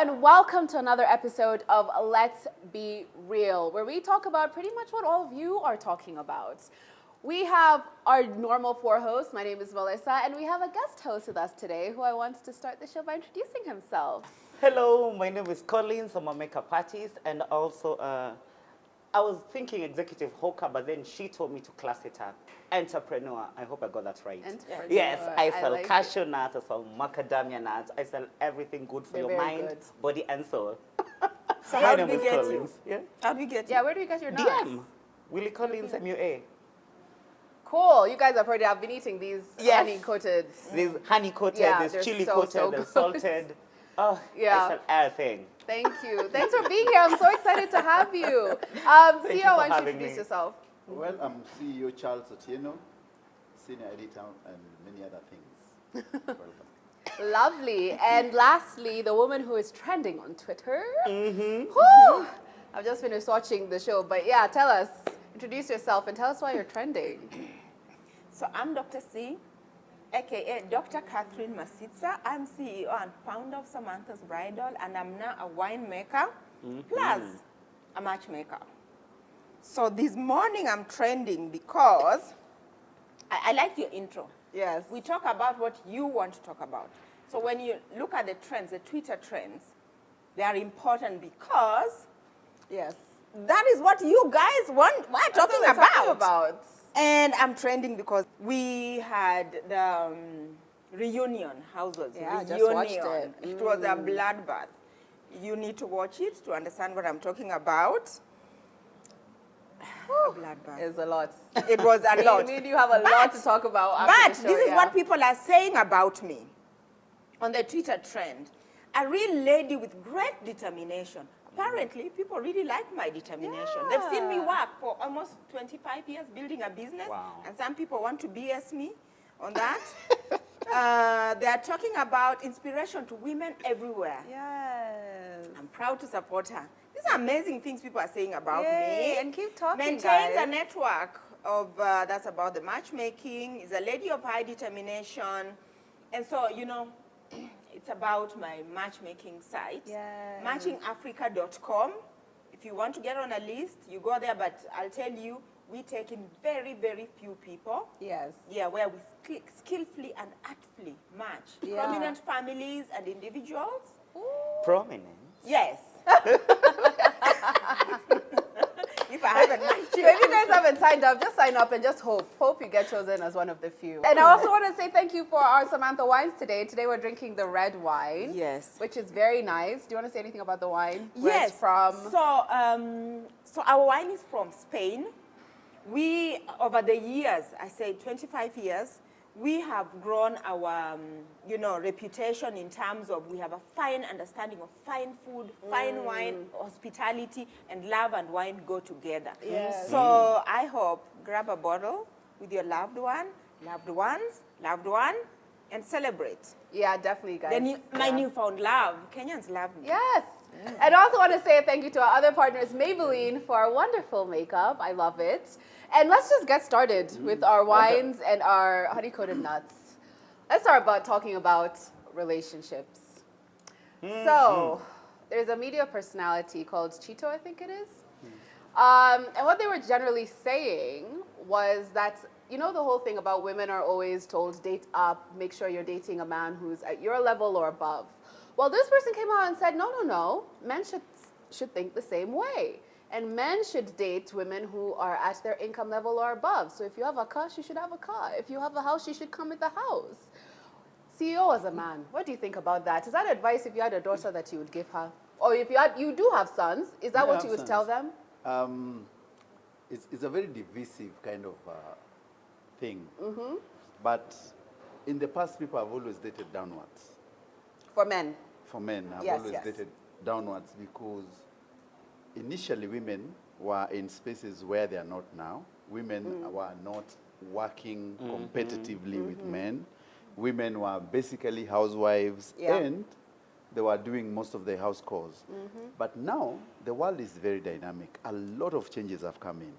and welcome to another episode of Let's Be Real, where we talk about pretty much what all of you are talking about. We have our normal four hosts. My name is Melissa, and we have a guest host with us today who I want to start the show by introducing himself. Hello, my name is Collins. I'm a makeup artist, and also I was thinking executive hawker, but then she told me to class it up. Entrepreneur. I hope I got that right. Entrepreneur. Yes, I sell like cashew nuts, I sell macadamia nuts, I sell everything good for They're your very mind, good. body, and soul. So My how name do we is get Collins. you? Yeah. How do we get Yeah, you? where do you get your nuts? DM. Willie Collins, MUA. Cool. You guys have heard it. I've been eating these Yes. honey-coated. There's honey coated, Yeah, there's they're chili so, coated, so there's good. salted. Oh, Yeah. I sell everything. Thank you. Thanks for being here. I'm so excited to have you. you CEO, for why don't you having introduce me. yourself? Well, I'm CEO Charles Otieno, senior editor, and many other things. Welcome. Lovely. And lastly, the woman who is trending on Twitter. Whew. I've just finished watching the show, but yeah, tell us, introduce yourself and tell us why you're trending. So I'm Dr. C, aka Dr. Catherine Masitsa. I'm CEO and founder of Samantha's Bridal, and I'm now a winemaker plus a matchmaker. So this morning I'm trending because I liked your intro. Yes. We talk about what you want to talk about. So when you look at the trends, the Twitter trends, they are important because Yes. that is what you guys want. We're talking That's what we're about. And I'm trending because we had the reunion, households Yeah, I reunion. just watched it. It was a bloodbath. You need to watch it to understand what I'm talking about. A bloodbath. It's a lot. It was a lot. Me and you have a lot to talk about But after the show, this is yeah. what people are saying about me on the Twitter trend. A real lady with great determination. Apparently, people really like my determination. They've seen me work for almost 25 years building a business. Wow. And some people want to BS me on that. They are talking about inspiration to women everywhere. Yes. I'm proud to support her. These are amazing things people are saying about Yay, me. and keep talking, Maintains guys. a network of, that's about the matchmaking, is a lady of high determination. And so, you know, it's about my matchmaking site, Yes. matchingafrica.com. If you want to get on a list, you go there, but I'll tell you, we take in very, very few people. Yes. Yeah, where we skillfully and artfully match Yeah. prominent families and individuals. Prominent. Yes. If I haven't matched So you. if you guys haven't signed up, just sign up and just hope. Hope you get chosen as one of the few. And I also want to say thank you for our Samantha wines today. Today we're drinking the red wine. Yes. Which is very nice. Do you want to say anything about the wine? Where Yes. it's from? So our wine is from Spain. We, over the years, I say 25 years, we have grown our, reputation in terms of we have a fine understanding of fine food, fine wine, hospitality, and love and wine go together. Yes. So I hope grab a bottle with your loved one, loved ones, loved one, and celebrate. Yeah, definitely, guys. My Yeah. newfound love. Kenyans love me. Yes. And I also want to say thank you to our other partners, Maybelline, for our wonderful makeup. I love it. And let's just get started with our wines and our honey-coated nuts. Let's start about talking about relationships. So, there's a media personality called Chito, I think it is. And what they were generally saying was that, you know, the whole thing about women are always told, date up, make sure you're dating a man who's at your level or above. Well, this person came out and said, no, men should think the same way. And men should date women who are at their income level or above. So if you have a car, she should have a car. If you have a house, she should come with a house. CEO as a man, what do you think about that? Is that advice if you had a daughter that you would give her? Or if you do have sons, is that Yeah, I what have you would sons. tell them? It's a very divisive kind of thing. But in the past, people have always dated downwards. For men. For men, have Yes, always yes. dated downwards because initially women were in spaces where they are not now. Women were not working competitively with men. Women were basically housewives Yeah. and they were doing most of the house chores. But now the world is very dynamic. A lot of changes have come in.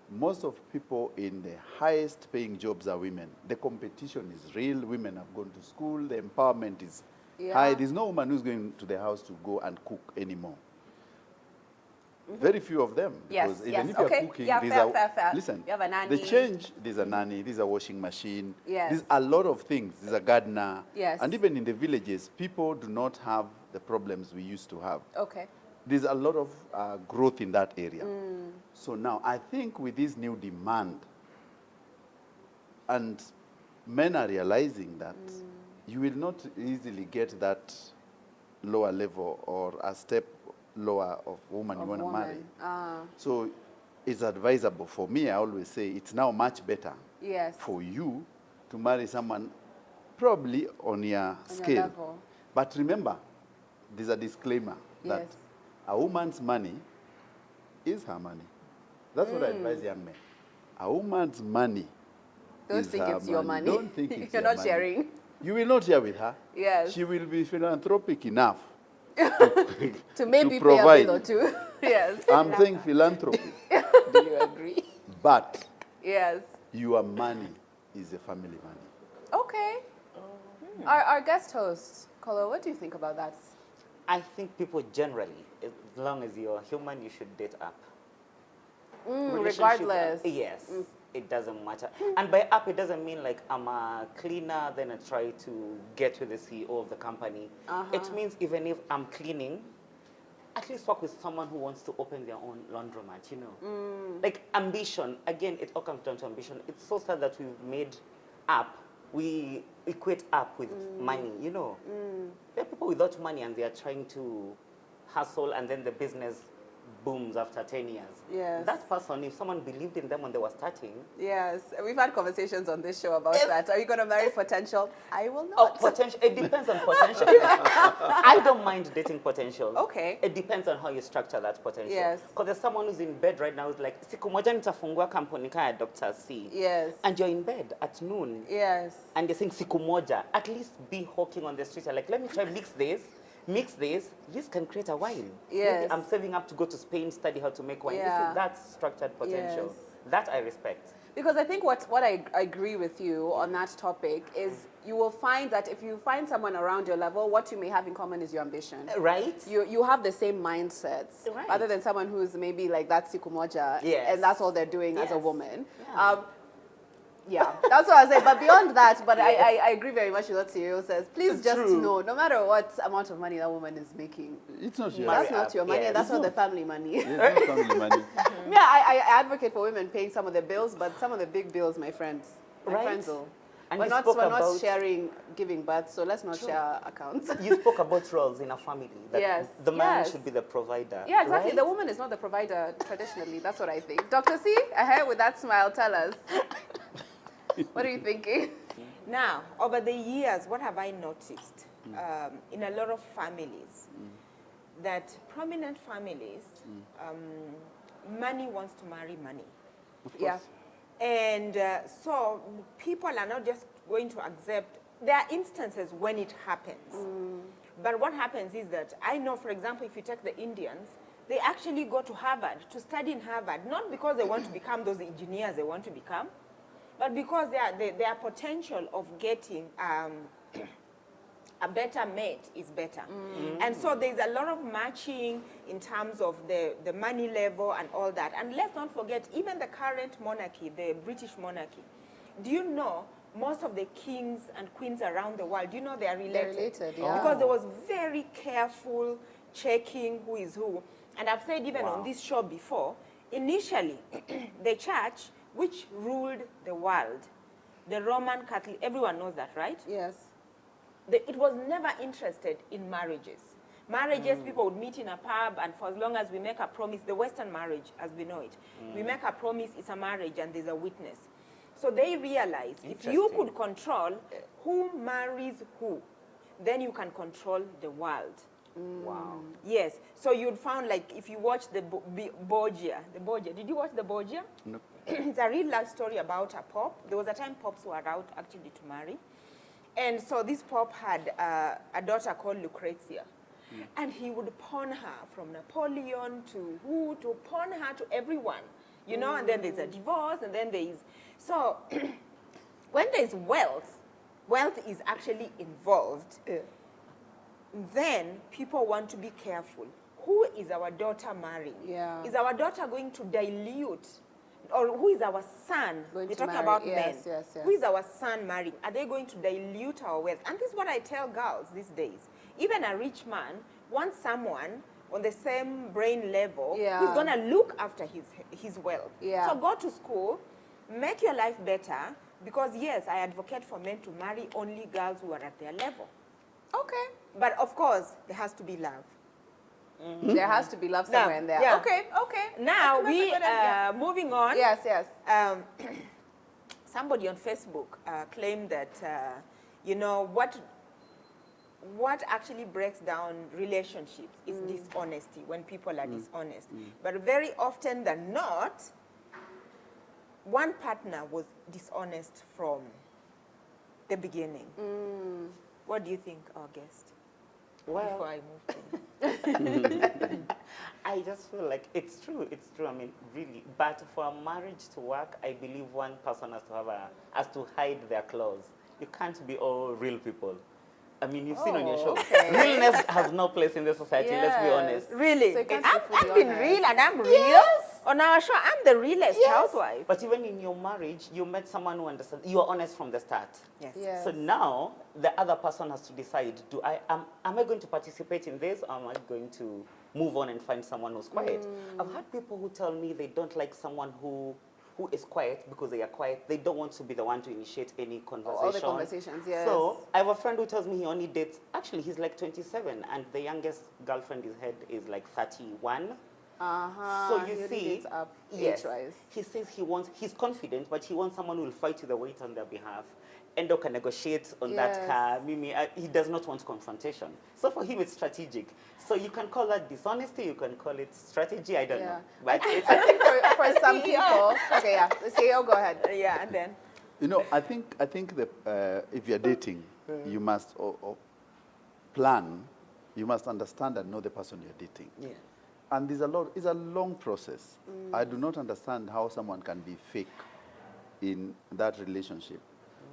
Most of people in the highest paying jobs are women. The competition is real. Women have gone to school. The empowerment is Yeah. Hi, there's no woman who's going to the house to go and cook anymore. Very few of them. Yes, Because even yes, if you're okay. cooking, Yeah, there's fair. listen, You have a nanny. the change, there's a nanny, there's a washing machine, Yes. there's a lot of things, there's a gardener. Yes. And even in the villages, people do not have the problems we used to have. Okay. There's a lot of growth in that area. So now, I think with this new demand, and men are realizing that you will not easily get that lower level or a step lower of woman you Of want to marry. woman. So it's advisable for me. I always say it's now much better Yes. for you to marry someone probably on your scale. level. But remember, there's a disclaimer that Yes. a woman's money is her money. That's what I advise young men. A woman's money Don't is think her it's your money. Don't think it's You're your not money. sharing. You will not share with her. Yes. She will be philanthropic enough To maybe pay a provide. bill or two. Yes. I'm saying philanthropy. Do you agree? But Yes. your money is a family money. Okay. Our guest host, Kolo, what do you think about that? I think people generally, as long as you're human, you should date up. Relationship- regardless. Yes, it doesn't matter. And by up, it doesn't mean like I'm a cleaner, then I try to get with the CEO of the company. It means even if I'm cleaning, at least work with someone who wants to open their own laundromat, you know. Like ambition, again, it all comes down to ambition. It's so sad that we've made up, we equate up with money, you know. There are people without money and they are trying to hustle and then the business booms after 10 years. Yes. That person, if someone believed in them when they were starting, Yes. We've had conversations on this show about that. Are you going to marry potential? I will oh, not. potential, it depends on potential. I don't mind dating potential. Okay. It depends on how you structure that potential. Yes. Because there's someone who's in bed right now who's like, siku moja nitafungua kampuni kaya Dr. C. Yes. And you're in bed at noon. Yes. And you're saying siku moja, at least be hawking on the street. You're like, let me try mix this can create a wine. Yes. Maybe I'm saving up to go to Spain, study how to make wine. Yeah. That's structured potential. Yes. That I respect. Because I think what I agree with you on that topic is you will find that if you find someone around your level, what you may have in common is your ambition. Right? You have the same mindsets, Right. other than someone who's maybe like that siku moja, Yes. and that's all they're doing as a Yes. woman. Yeah. Yeah, that's what I was saying. But beyond that, but I agree very much with what CEO says. Please It's just true. know, no matter what amount of money that woman is making, It's not your Marry that's not up, your money, yes. and that's not the family money. It's not family money. Yeah, I advocate for women paying some of the bills, but some of the big bills, my friends, Right. will. And We're you not, spoke we're not about- sharing giving birth, so let's not True. share accounts. You spoke about roles in a family. That Yes, the man yes. should be the provider. Yeah, exactly. Right? The woman is not the provider traditionally. That's what I think. Dr. C, ahead with that smile, tell us. What are you thinking? Now, over the years, what have I noticed in a lot of families? That prominent families, money wants to marry money. Yeah. And so people are not just going to accept, there are instances when it happens. But what happens is that, I know, for example, if you take the Indians, they actually go to Harvard to study in Harvard, not because they want to become those engineers they want to become, but because their potential of getting a better mate is better. And so there's a lot of matching in terms of the money level and all that. And let's not forget, even the current monarchy, the British monarchy, do you know most of the kings and queens around the world, do you know they are related? They're related, yeah. Because there was very careful checking who is who. And I've said even Wow. on this show before, initially, the church, which ruled the world, the Roman Catholic, everyone knows that, right? Yes. It was never interested in marriages. Marriages, people would meet in a pub, and for as long as we make a promise, the Western marriage, as we know it, we make a promise, it's a marriage, and there's a witness. So they realized if you Interesting. could control who marries who, then you can control the world. Wow. Yes. So you'd found, like, if you watch the Borgia, did you watch the Borgia? No. It's a real life story about a pope. There was a time popes were out actually to marry. And so this pope had a daughter called Lucrezia. And he would pawn her from Napoleon to pawn her to everyone. You know, and then there's a divorce, and then there is... So when there's wealth is actually involved. then people want to be careful. Who is our daughter marrying? Yeah. Is our daughter going to dilute, or who is our son? Going We're to talking marry. about Yes, men. yes, yes. Who is our son marrying? Are they going to dilute our wealth? And this is what I tell girls these days. Even a rich man wants someone on the same brain level Yeah. who's going to look after his wealth. Yeah. So go to school, make your life better, because yes, I advocate for men to marry only girls who are at their level. Okay. But of course, there has to be love. There has to be love somewhere in there. Yeah. Okay, okay. Now, I think that's a good idea. moving on. Yes, yes. Somebody on Facebook claimed that, what actually breaks down relationships is dishonesty, when people are dishonest. But very often than not, one partner was dishonest from the beginning. What do you think, our guest? Before Well, I move to I just feel like it's true. It's true. I mean, really. But for a marriage to work, I believe one person has to hide their claws. You can't be all real people. I mean, you've seen on your show. okay. Realness has no place in this society. Let's be Yes. honest. Really? So you can't be I've fully been honest. real and I'm real. On our show, I'm the realest housewife. But even in your marriage, you met someone who understands. You are honest from the start. Yes. Yes. So now the other person has to decide: am I going to participate in this, or am I going to move on and find someone who's quiet? I've had people who tell me they don't like someone who is quiet because they are quiet. They don't want to be the one to initiate any conversation. All the conversations, yes. So I have a friend who tells me he only dates. Actually, he's like 27, and the youngest girlfriend he's had is like 31. So you He only see, dates up yes, age-wise. he says he's confident, but he wants someone who will fight to the weight on their behalf and who can negotiate on that Yes. car. Mimi, he does not want confrontation. So for him, it's strategic. So you can call that dishonesty, you can call it strategy, I don't Yeah. know. But it's, I think for some people, okay, yeah, the CEO, go ahead. Yeah, and then You know, I think that if you're dating, you must plan. You must understand and know the person you're dating. yeah. And it's a long process. I do not understand how someone can be fake in that relationship.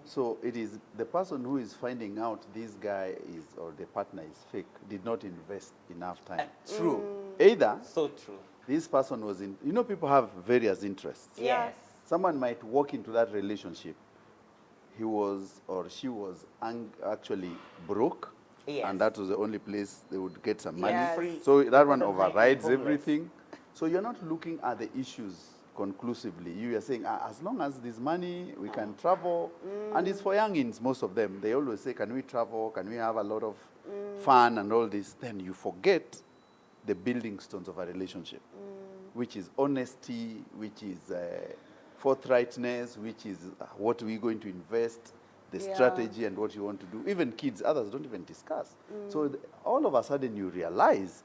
So it is the person who is finding out this guy is, or the partner is fake, did not invest enough time. True. Either So true. this person was in, people have various interests. Yes. Someone might walk into that relationship. He was or she was actually broke. Yes. And that was the only place they would get some money. Yes. Free. So that one Couldn't hide, overrides homeless. everything. So you're not looking at the issues conclusively. You are saying, as long as there's money, we can travel. And it's for youngins, most of them. They always say, can we travel? Can we have a lot of fun and all this? Then you forget the building stones of a relationship, which is honesty, which is forthrightness, which is what we're going to invest, the Yeah. strategy and what you want to do. Even kids, others don't even discuss. So all of a sudden you realize,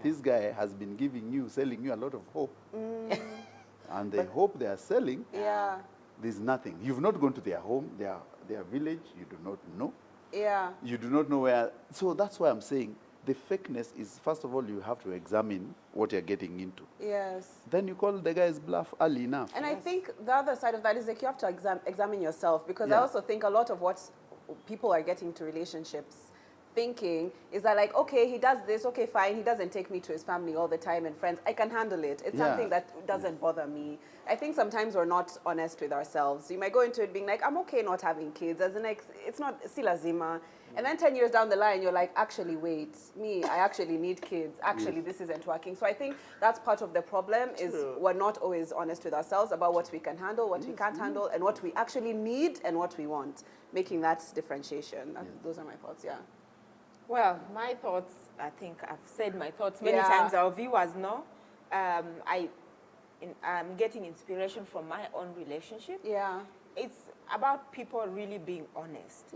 this guy has been selling you a lot of hope. And the hope they are selling, Yeah, there's nothing. You've not gone to their home, their village, you do not know. yeah. You do not know where. So that's why I'm saying the fakeness is, first of all, you have to examine what you're getting into. Yes. Then you call the guy's bluff early enough. And I think the other side of that is like you have to examine yourself, because I Yeah. also think a lot of what people are getting to relationships thinking is that like, okay, he does this, okay, fine, he doesn't take me to his family all the time and friends, I can handle it. It's Yeah. something that doesn't bother me. I think sometimes we're not honest with ourselves. You might go into it being like, I'm okay not having kids, as in like, it's not silazima. And then 10 years down the line, you're like, actually, wait, I actually need kids. Actually, this isn't working. So I think that's part of the problem is we're not always honest with ourselves about what we can handle, what we can't handle, and what we actually need and what we want, making that differentiation. Those are my thoughts, yeah. Well, my thoughts, I think I've said my thoughts many Yeah. times. Our viewers know. I'm getting inspiration from my own relationship. Yeah. It's about people really being honest.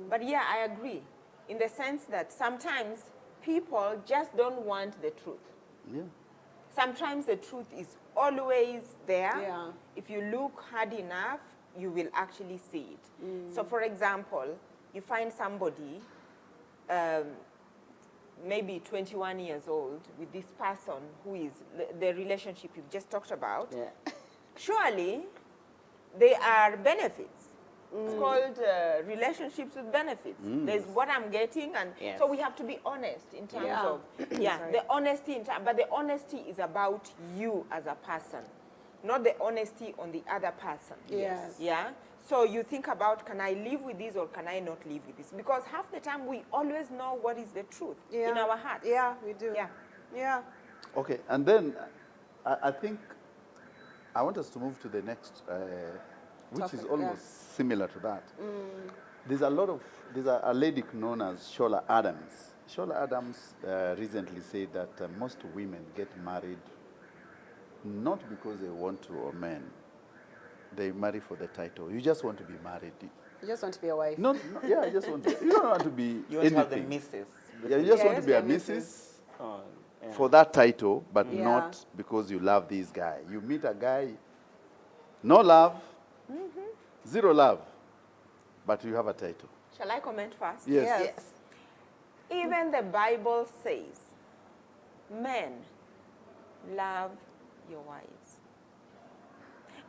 But yeah, I agree in the sense that sometimes people just don't want the truth. Yeah. Sometimes the truth is always there. Yeah. If you look hard enough, you will actually see it. So for example, you find somebody maybe 21 years old with this person who is the relationship you've just talked about. Yeah. Surely there are benefits It's called relationships with benefits. There's what I'm getting, and Yes. so we have to be honest in terms Yeah. of Sorry. the honesty but the honesty is about you as a person, not the honesty on the other person. Yes. Yeah. So you think about, can I live with this or can I not live with this? Because half the time we always know what is the truth in our hearts. Yeah, we do. Yeah. Yeah. Okay, and then I think I want us to move to the next, which is Topic, almost similar to that. There's a lady known as Shola Adams. Shola Adams recently said that most women get married not because they want to or men. They marry for the title. You just want to be married. You just want to be a wife. No, yeah, you just want to. You don't want to be You want to have the anything. missus. Yeah, you just Yeah, want to be a just be a missus Oh, yeah. for that title, but Yeah. not because you love this guy. You meet a guy, no love, zero love, but you have a title. Shall I comment first? Yes. Yes. Even the Bible says, men, love your wives.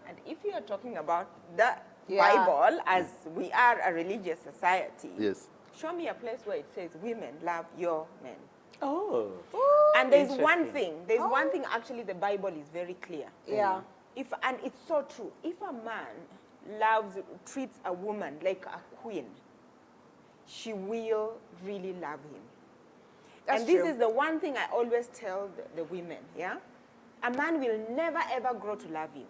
And if you are talking about the Yeah. Bible, as we are a religious society, Yes. show me a place where it says, women, love your men. Oh. And there's one Interesting. thing, actually the Bible is very clear. Yeah. And it's so true. If a man treats a woman like a queen, she will really love him. That's and this true. is the one thing I always tell the women, yeah? A man will never, ever grow to love you.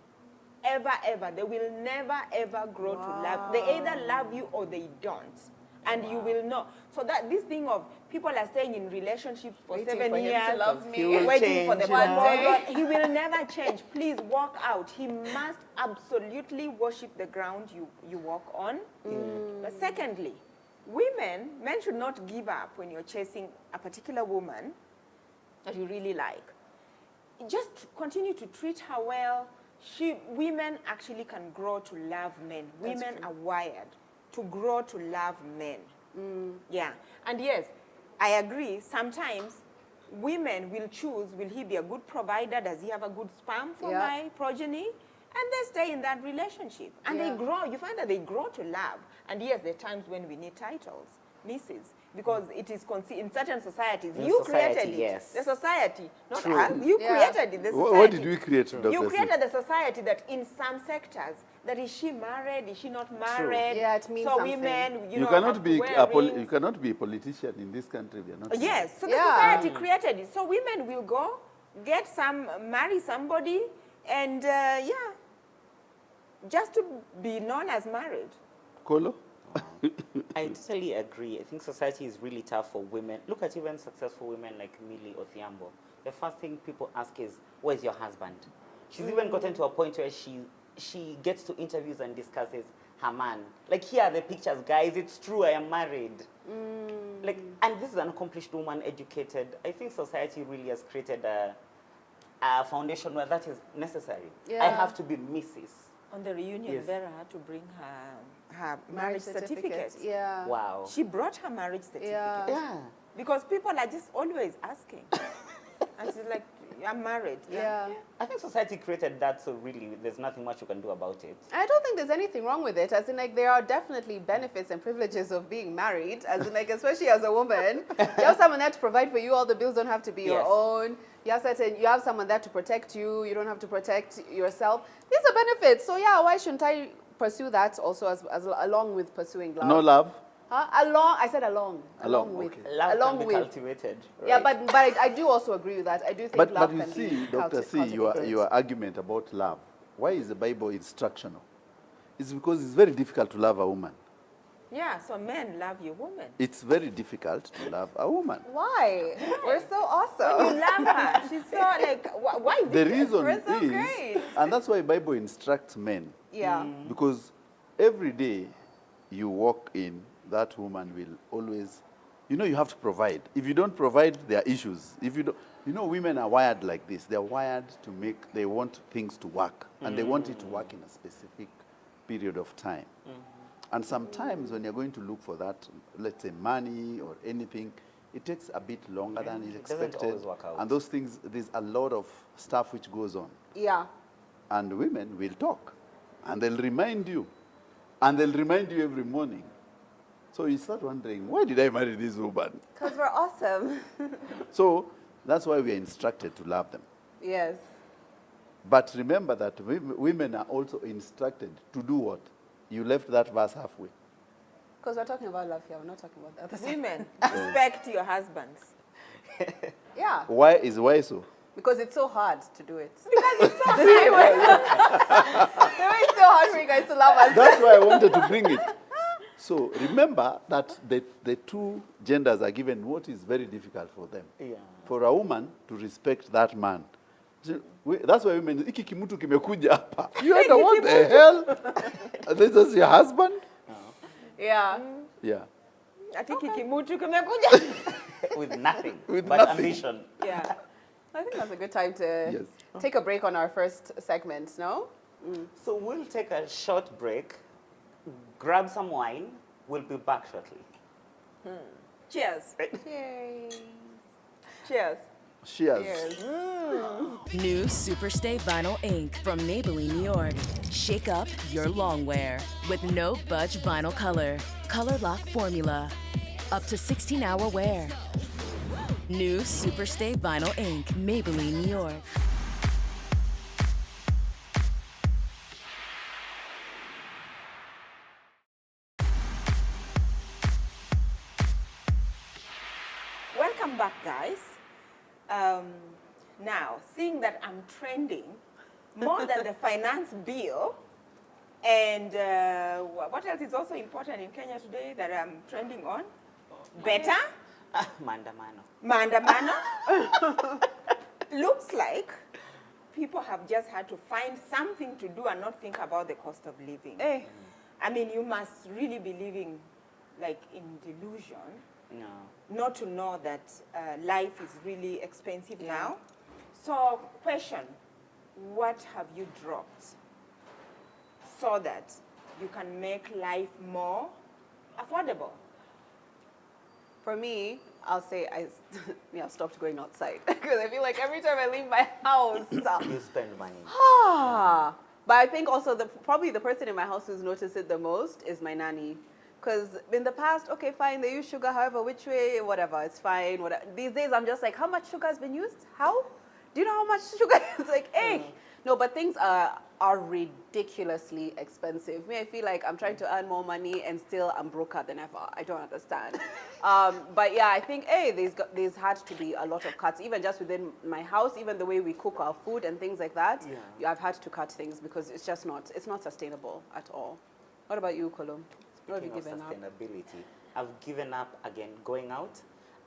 Ever, ever. They will never, ever grow to love. They either love you or they don't. And you will know. So that this thing of people are staying in relationships for Waiting 7 for him years, to love me. He will waiting for the change one proposal, day. he will never change. Please walk out. He must absolutely worship the ground you walk on. But secondly, men should not give up when you're chasing a particular woman that you really like. Just continue to treat her well. Women actually can grow to love men. Women are wired to grow to love men. Yeah. And yes, I agree. Sometimes women will choose, will he be a good provider? Does he have a good sperm for Yeah. my progeny? And they stay in that relationship. And Yeah. they grow. You find that they grow to love. And yes, there are times when we need titles, Mrs. Because it is in certain societies. In you society, created it. yes. The society. Not True. us. You Yeah. created it. The What society. did we create, Dr. You C? created the society that in some sectors, that is she married, is she not married? Yeah, it means so something. women, You know, cannot have be to wear rings. you cannot be a politician in this country. We are not. Yes, so the Yeah. society created it. So women will go, marry somebody, and just to be known as married. Kolo? I totally agree. I think society is really tough for women. Look at even successful women like Millie or Thiambo. The first thing people ask is, where's your husband? She's even gotten to a point where she gets to interviews and discusses her man. Like, here are the pictures, guys. It's true, I am married. Like, and this is an accomplished woman, educated. I think society really has created a foundation where that is necessary. Yeah. I have to be Mrs. On the reunion, Yes. Vera had to bring her marriage certificate. Yeah. Wow. She brought her marriage certificate. Yeah. Yeah. Because people are just always asking. And she's like, I'm married. Yeah. I think society created that, so really there's nothing much you can do about it. I don't think there's anything wrong with it. As in, like, there are definitely benefits and privileges of being married. As in, like, especially as a woman, you have someone there to provide for you. All the bills don't have to be your Yes. own. You have someone there to protect you. You don't have to protect yourself. These are benefits. So yeah, why shouldn't I pursue that also as along with pursuing love? No love. Huh? I said along with. Okay. Love Along can be with. cultivated. Yeah, right? but I do also agree with that. I do think But love you can see, be Dr. C, cultivated. your argument about love. Why is the Bible instructional? It's because it's very difficult to love a woman. Yeah, so men love your woman. It's very difficult to love a woman. Why? We're so awesome. You love her. She's so like, why is The it? reason We're so is, great. and that's why Bible instructs men. Yeah. Because every day you walk in, that woman will always, you have to provide. If you don't provide, there are issues. If you don't, women are wired like this. They're wired to they want things to work. And they want it to work in a specific period of time. And sometimes when you're going to look for that, let's say money or anything, it takes a bit longer than is It doesn't expected. always work out. And those things, there's a lot of stuff which goes on. Yeah. And women will talk. And they'll remind you. And they'll remind you every morning. So you start wondering, why did I marry this woman? Because we're awesome. So that's why we are instructed to love them. Yes. But remember that women are also instructed to do what? You left that verse halfway. Because we're talking about love here. We're not talking about the other side. Women, respect your husbands. Yeah. Why so? Because it's so hard to do it. Because it's so The way it's so hard for you guys to love us. That's why I wanted to bring it. So remember that the two genders are given what is very difficult for them. Yeah. For a woman to respect that man. So that's why women, iki kimutu kimekuja hapa. You wonder what the hell? This is your husband? Yeah. Yeah. Ati kikimutu kimekuja. With nothing. With but nothing. ambition. Yeah. I think that's a good time to Yes. take a break on our first segment, no? So we'll take a short break, grab some wine. We'll be back shortly. Cheers. Cheers. Cheers. Cheers. New Superstay Vinyl Ink from Maybelline, New York. Shake up your long wear with no budge vinyl color. Color lock formula. Up to 16-hour wear. New Superstay Vinyl Ink, Maybelline, New York. Welcome back, guys. Now, seeing that I'm trending more than the finance bill, and what else is also important in Kenya today that I'm trending on? Better? Mandamano. Maandamano. Looks like people have just had to find something to do and not think about the cost of living. Hey. I mean, you must really be living like in delusion No. not to know that life is really expensive now. So, question, what have you dropped so that you can make life more affordable? For me, I'll say I stopped going outside. Because I feel like every time I leave my house, You spend money. But I think also probably the person in my house who's noticed it the most is my nanny. Because in the past, okay, fine, they use sugar however, which way, whatever, it's fine. Whatever. These days, I'm just like, how much sugar has been used? How? Do you know how much sugar? It's like, hey. No, but things are ridiculously expensive. Me, I feel like I'm trying to earn more money and still I'm broker than ever. I don't understand. But yeah, I think, hey, there's had to be a lot of cuts, even just within my house, even the way we cook our food and things like that. Yeah. I've had to cut things because it's just it's not sustainable at all. What about you, Kolum? What have you Speaking of given up? sustainability, I've given up again going out.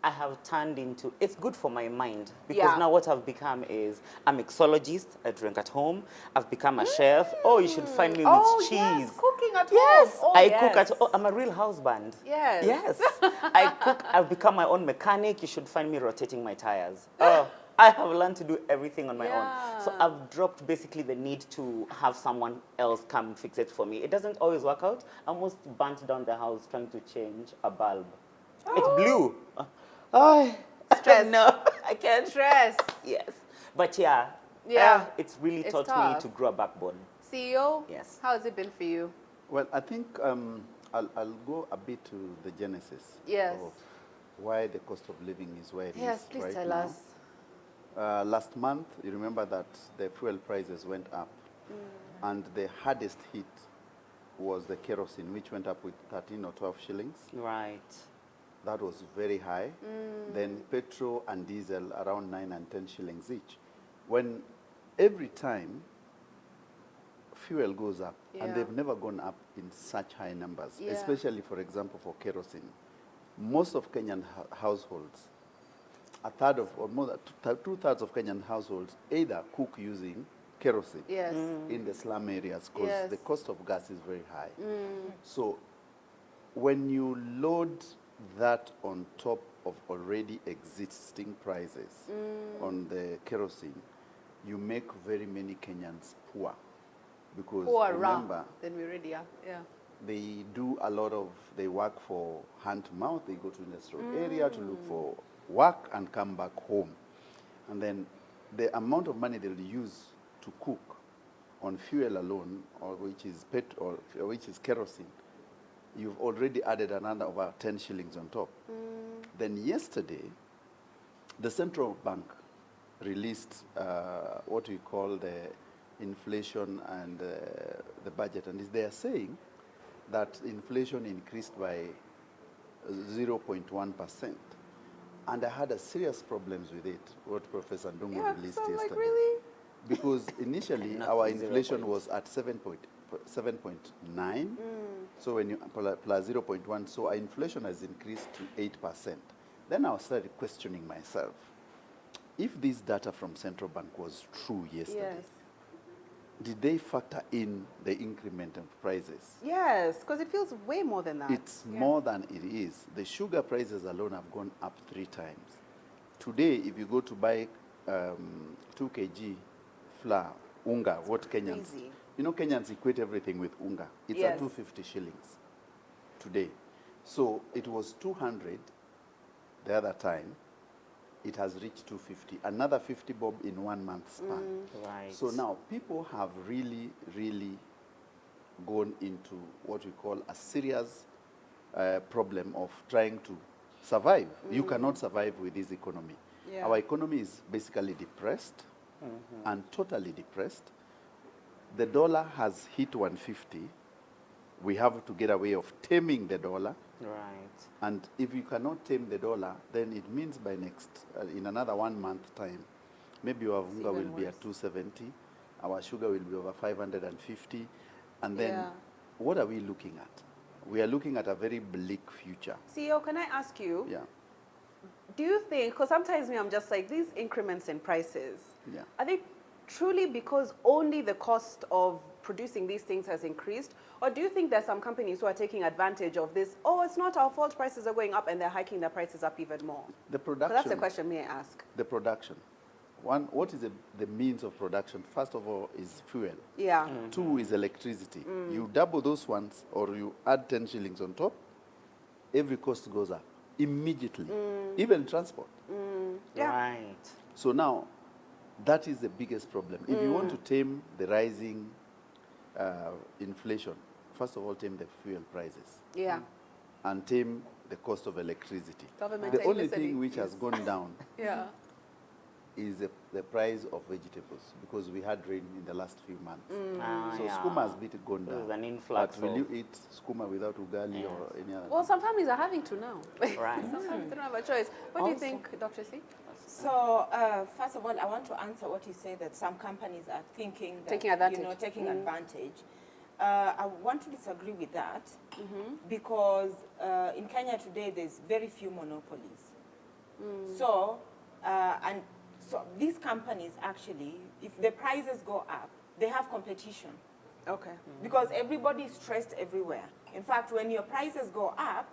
I have turned into, it's good for my mind because Yeah. now what I've become is I'm mixologist, I drink at home, I've become a chef. Oh, you should find me with cheese. Yes, cooking at Yes, home. Oh, I yes. cook at home. I'm a real husband. Yes. Yes, I cook. I've become my own mechanic. You should find me rotating my tires. Oh, I have learned to do everything on my own. So Yeah. I've dropped basically the need to have someone else come fix it for me. It doesn't always work out. I almost burnt down the house trying to change a bulb. It's blue. Oh, Stress. no, I can't. Stress. Yes, but yeah, Yeah. it's really It's taught tough. me to grow a backbone. CEO? Yes. How has it been for you? Well, I think I'll go a bit to the genesis Yes. of why the cost of living is where it is Yes, please right tell now. us. Last month, you remember that the fuel prices went up, and the hardest hit was the kerosene, which went up with 13 or 12 shillings. Right. That was very high. Then petrol and diesel around 9 and 10 shillings each. When every time fuel goes up, Yeah. and they've never gone up in such high numbers, Yeah. especially, for example, for kerosene. Most of Kenyan households, a third of, or more than two-thirds of Kenyan households either cook using kerosene Yes. in the slum areas because Yes. the cost of gas is very high. So when you load that on top of already existing prices on the kerosene, you make very many Kenyans poor. Because Poor remember, Then we already are. Yeah. they do a lot of, they work for hand to mouth, they go to industrial area to look for work and come back home. And then the amount of money they'll use to cook on fuel alone, or which is petrol, or which is kerosene, you've already added another about 10 shillings on top. Then yesterday, the central bank released what we call the inflation and the budget, and they are saying that inflation increased by 0.1%. And I had a serious problems with it, what Professor Ndungu released so I'm yesterday. like, really? Because initially Not our 0 inflation point. was at 7.9. So when you plus 0.1, so our inflation has increased to 8%. Then I started questioning myself. If this data from central bank was true yesterday, Yes. did they factor in the increment of prices? Yes, because it feels way more than that. It's more than it is. The sugar prices alone have gone up 3 times. Today, if you go to buy 2 kg flour, unga, what Kenyans, crazy. you know, Kenyans equate everything with unga. It's Yes. at 250 shillings today. So it was 200 the other time. It has reached 250. Another 50 bob in 1 month span. Right. So now people have really, really gone into what we call a serious problem of trying to survive. You cannot survive with this economy. Yeah. Our economy is basically depressed and totally depressed. The dollar has hit 150. We have to get a way of taming the dollar. Right. And if you cannot tame the dollar, then it means by next, in another 1 month time, maybe our unga will even be worse. at 270, our sugar will be over 550, and then Yeah. what are we looking at? We are looking at a very bleak future. CEO, can I ask you, Yeah, do you think, because sometimes I'm just like, these increments in prices, yeah. are they truly because only the cost of producing these things has increased? Or do you think there's some companies who are taking advantage of this? Oh, it's not our fault, prices are going up, and they're hiking their prices up even more. The 'Cause production. that's the question may I ask. The production. One, what is the means of production? First of all, is fuel. Yeah. 2 is electricity. You double those ones, or you add 10 shillings on top, every cost goes up immediately. Even transport. Yeah. Right. So now, that is the biggest problem. If you want to tame the rising inflation, first of all, tame the fuel prices Yeah. and tame the cost of electricity. Government, The are you only listening? thing which has gone down Yeah. is the price of vegetables, because we had rain in the last few months. Ah, So yeah. skuma has been gone There's down. an influx But will of- you eat skuma without ugali or any other? Well, some families are having to now. Right. Sometimes they don't have a choice. What do you Also- think, Dr. C? So, first of all, I want to answer what you say that some companies are thinking that, Taking advantage. you know, taking advantage. I want to disagree with that because in Kenya today there's very few monopolies. So, so these companies actually, if the prices go up, they have competition Okay. because everybody is stressed everywhere. In fact, when your prices go up,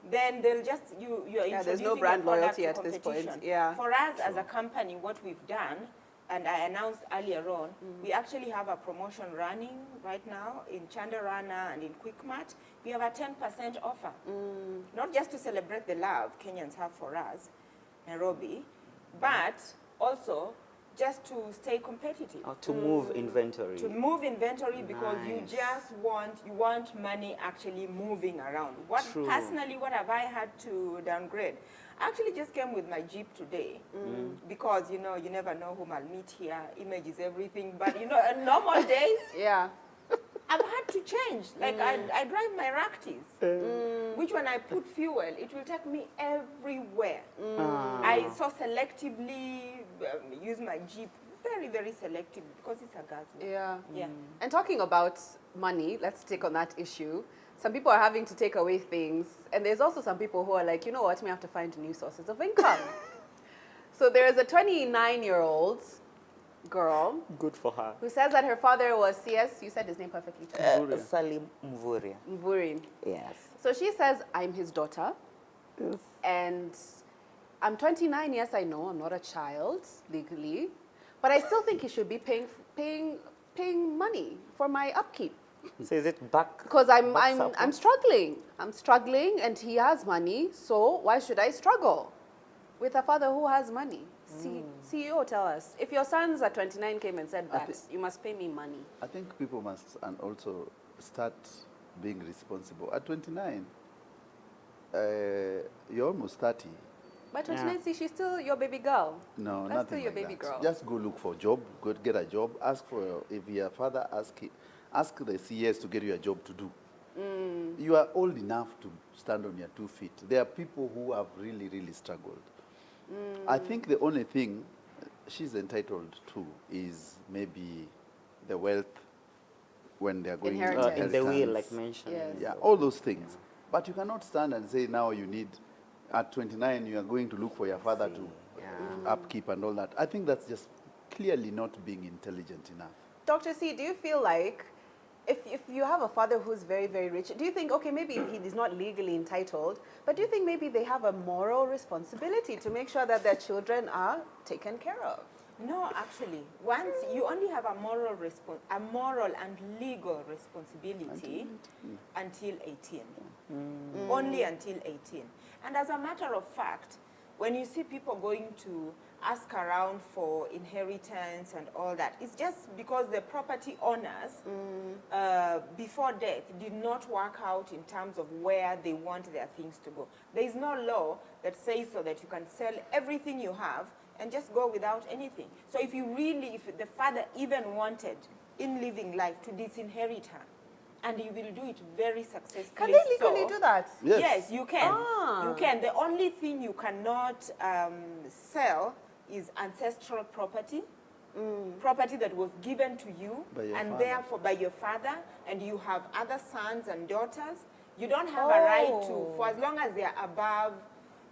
then they'll just you're Yeah, there's no introducing brand your product loyalty to at this point. competition. Yeah. For us as a company, what we've done, and I announced earlier on, we actually have a promotion running right now in Chandarana and in Quickmart. We have a 10% offer, not just to celebrate the love Kenyans have for us, Nairobi, but also just to stay competitive. Or to move inventory. To move inventory because you Nice. just want money actually moving around. What True. personally, what have I had to downgrade? I actually just came with my Jeep today because you know you never know whom I'll meet here. Image is everything, but you know, on normal days Yeah. I've had to change. Like I drive my Raktis, which when I put fuel, it will take me everywhere. I so selectively use my Jeep, very, very selective because it's a gas. Yeah. Yeah. And talking about money, let's take on that issue. Some people are having to take away things, and there's also some people who are like, you know what, we have to find new sources of income. So there's a 29-year-old girl Good for her. who says that her father was CS, you said his name perfectly, too. Salim Mvuria. Mvurin. Yes. So she says, I'm his daughter, and I'm 29, yes, I know, I'm not a child legally, but I still think he should be paying money for my upkeep. So is it back? Because I'm support? struggling. I'm struggling, and he has money. So why should I struggle? with a father who has money. CEO, tell us. If your sons at 29 came and said that, you must pay me money. I think people must and also start being responsible. At 29, you're almost 30. But 29, see, she's still your baby girl. No, That's nothing still your like baby that. girl. Just go look for a job, go get a job, ask for, if your father, ask the CS to get you a job to do. You are old enough to stand on your 2 feet. There are people who have really, really struggled. I think the only thing she's entitled to is maybe the wealth when they're going into Inheritance. In the will, inheritance. like mentioned. Yes. Yeah, all those things. But you cannot stand and say now you need, at 29, you are going to look for your father to upkeep and all that. I think that's just clearly not being intelligent enough. Dr. C, do you feel like if you have a father who's very, very rich, do you think, okay, maybe he is not legally entitled, but do you think maybe they have a moral responsibility to make sure that their children are taken care of? No, actually, once you only have a moral and legal responsibility until 18. Only until 18. And as a matter of fact, when you see people going to ask around for inheritance and all that, it's just because the property owners before death did not work out in terms of where they want their things to go. There is no law that says so that you can sell everything you have and just go without anything. So if the father even wanted in living life to disinherit her, and you will do it very successfully. Can they legally do that? Yes, you can. You can. The only thing you cannot sell is ancestral property, property that was given to you, and therefore by your father, and you have other sons and daughters. You don't have a right to, for as long as they are above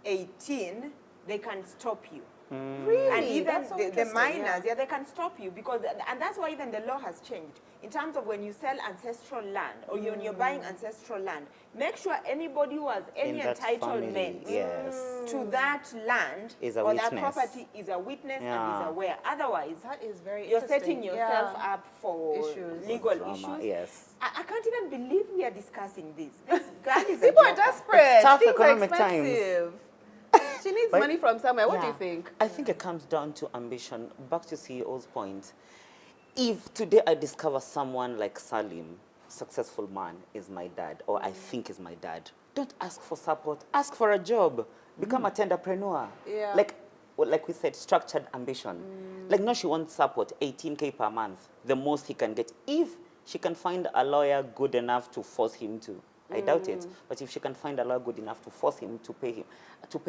18, they can stop you. Really? And even That's so the interesting, minors, they can stop you because, and that's why even the law has changed. In terms of when you sell ancestral land or when you're buying ancestral land, make sure anybody who has any In that entitlement family, yes. to that land Is a or that witness. property is a witness and Yeah. is aware. Otherwise, That is very you're interesting. setting yourself up for Issues. legal Drama, issues. yes. I can't even believe we are discussing this. This girl is a People are joker. desperate. It's tough Things are economic times. expensive. She needs But- money from somewhere. What do you Yeah. think? I think it comes down to ambition. Back to CEO's point. If today I discover someone like Salim, successful man, is my dad, or I think is my dad, don't ask for support. Ask for a job. Become a tenderpreneur. Yeah. Like we said, structured ambition. Like, no, she wants support, 18K per month, the most he can get. If she can find a lawyer good enough to force him to, I doubt it. But if she can find a lawyer good enough to force him to pay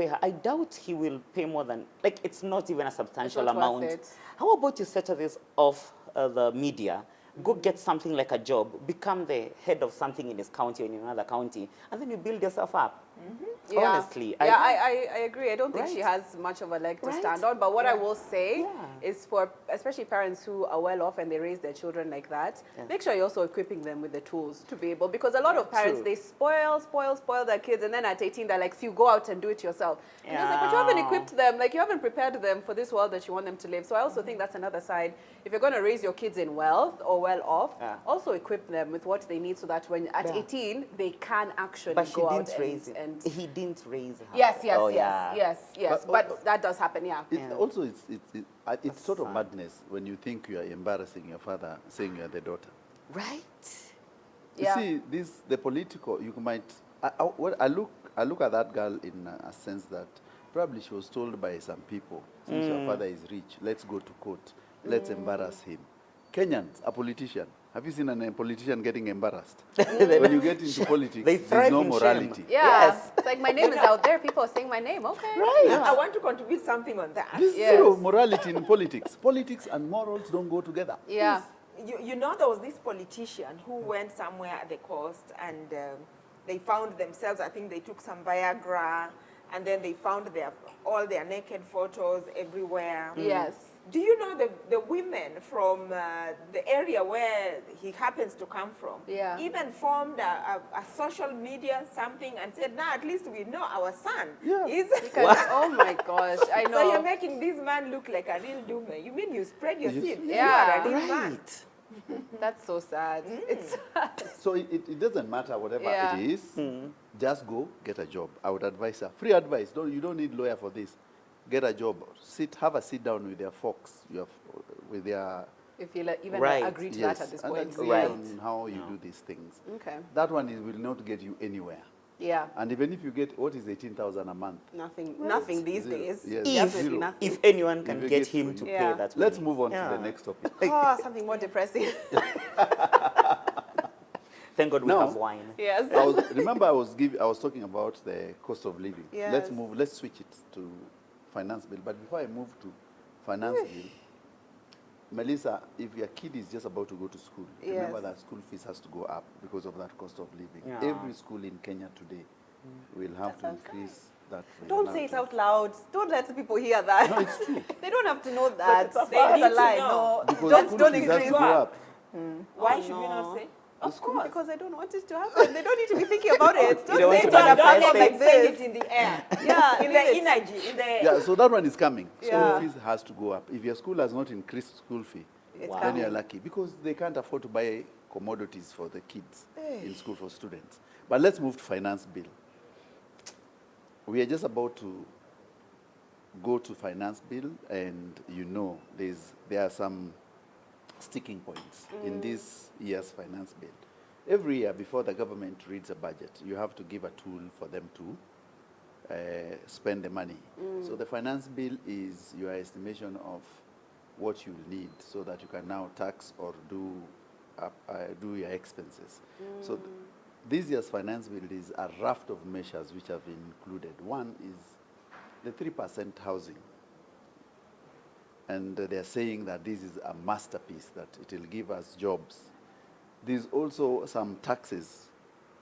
her, I doubt he will pay more than, like, it's not even a substantial not worth amount. it. How about you settle this off the media, go get something like a job, become the head of something in this county or in another county, and then you build yourself up. Honestly. I agree. I don't think she Right. has much of a leg to Right. stand on. But what I will say Yeah. is for especially parents who are well off and they raise their children like that, make sure you're also equipping them with the tools to be able, because a lot of parents, True. they spoil their kids, and then at 18 they're like, so you go out and do it yourself. And it's like, but you haven't equipped them, like you haven't prepared them for this world that you want them to live. So I also think that's another side. If you're going to raise your kids in wealth or well off, also equip them with what they need so that when at 18 they can actually But she go out didn't raise it. and He didn't raise her. Yes, Oh, yeah. yes. But that does happen, yeah. Also, it's sort of madness when you think you are embarrassing your father, saying you are the daughter. Right? Yeah. You see, the political, you might, I look at that girl in a sense that probably she was told by some people, since your father is rich, let's go to court, let's embarrass him. Kenyans, a politician. Have you seen a politician getting embarrassed? When you get into politics, They there's thrive no in shame. morality. Yeah. Yes. It's like my name is out there. People are saying my name. Okay. Right. I want to contribute something on that. There's zero morality in politics. Politics and morals don't go together. Yeah. You know, there was this politician who went somewhere at the coast and they found themselves, I think they took some Viagra, and then they found all their naked photos everywhere. Yes. Do you know the women from the area where he happens to come from even formed a social media something and said, now at least we know our son is... Oh my gosh, I know. So you're making this man look like a real doomer. You mean you spread your seeds? Yeah. You are a real man. Right. That's so sad. It's sad. So it doesn't matter whatever it is, just go get a job. I would advise her. Free advice. You don't need lawyer for this. get a job, have a sit down with their folks, with their If you even Right. agree to yes, that at this and point. agree Right. on how you do these things. Okay. That one will not get you anywhere. Yeah. And even if you get, what is 18,000 a month? Nothing these Zero. days. Yes, Definitely zero. nothing. If anyone can If you get get him to- to Yeah. pay that Let's money. move on to Yeah. the next topic. Oh, something more depressing. Thank God we Now- have wine. Yes. Remember, I was talking about the cost of living. Yes. Let's switch it to finance bill. But before I move to finance bill, Melissa, if your kid is just about to go to school, remember Yes. that school fees has to go up because of that cost of living. Yeah. Every school in Kenya today will have to increase that rate. Don't say it out loud. Don't let people hear that. No, it's true. They don't have to know that. it's a It's fact. a They need lie. to know. No, Because don't school fees has increase. to go up. Why Oh, should we not say? Of course, because I don't want it to happen. They don't need to be thinking about it. Don't don't say want it to on a manifest platform it. like Send this. it in the air. Yeah, in leave the it. energy, in the Yeah, so that one is coming. School Yeah. fees has to go up. If your school has not increased school fee, It's then coming. you're lucky because they can't afford to buy commodities for the kids in school for students. But let's move to finance bill. We are just about to go to finance bill, and there are some sticking points in this year's finance bill. Every year before the government reads a budget, you have to give a tool for them to spend the money. So the finance bill is your estimation of what you need so that you can now tax or do your expenses. So this year's finance bill is a raft of measures which have been included. One is the 3% housing. And they're saying that this is a masterpiece, that it will give us jobs. There's also some taxes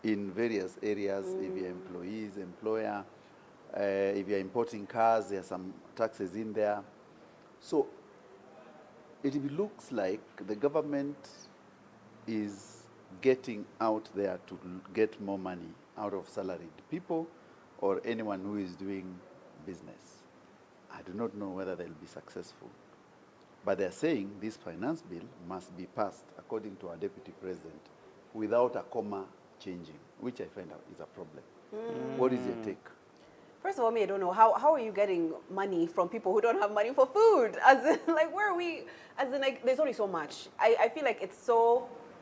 in various areas. If you're employees, employer, if you're importing cars, there are some taxes in there. So it looks like the government is getting out there to get more money out of salaried people or anyone who is doing business. I do not know whether they'll be successful. But they're saying this finance bill must be passed, according to our deputy president, without a comma changing, which I find out is a problem. What is your take? First of all, I don't know. How are you getting money from people who don't have money for food? As in, like, where are we? As in, like, there's only so much. I feel like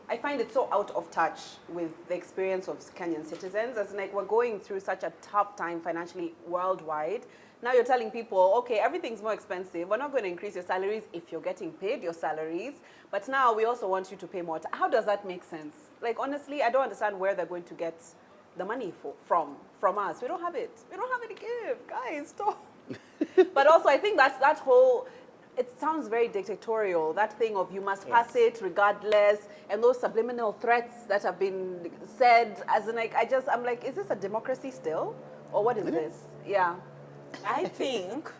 I find it so out of touch with the experience of Kenyan citizens. As in, like, we're going through such a tough time financially worldwide. Now you're telling people, okay, everything's more expensive. We're not going to increase your salaries if you're getting paid your salaries. But now we also want you to pay more. How does that make sense? Like, honestly, I don't understand where they're going to get the money from us. We don't have it. We don't have it to give. Guys, stop. But also, I think that whole, it sounds very dictatorial, that thing of you must pass it regardless, and those subliminal threats that have been said, as in, like, I'm like, is this a democracy still? Or what is this? Yeah. I think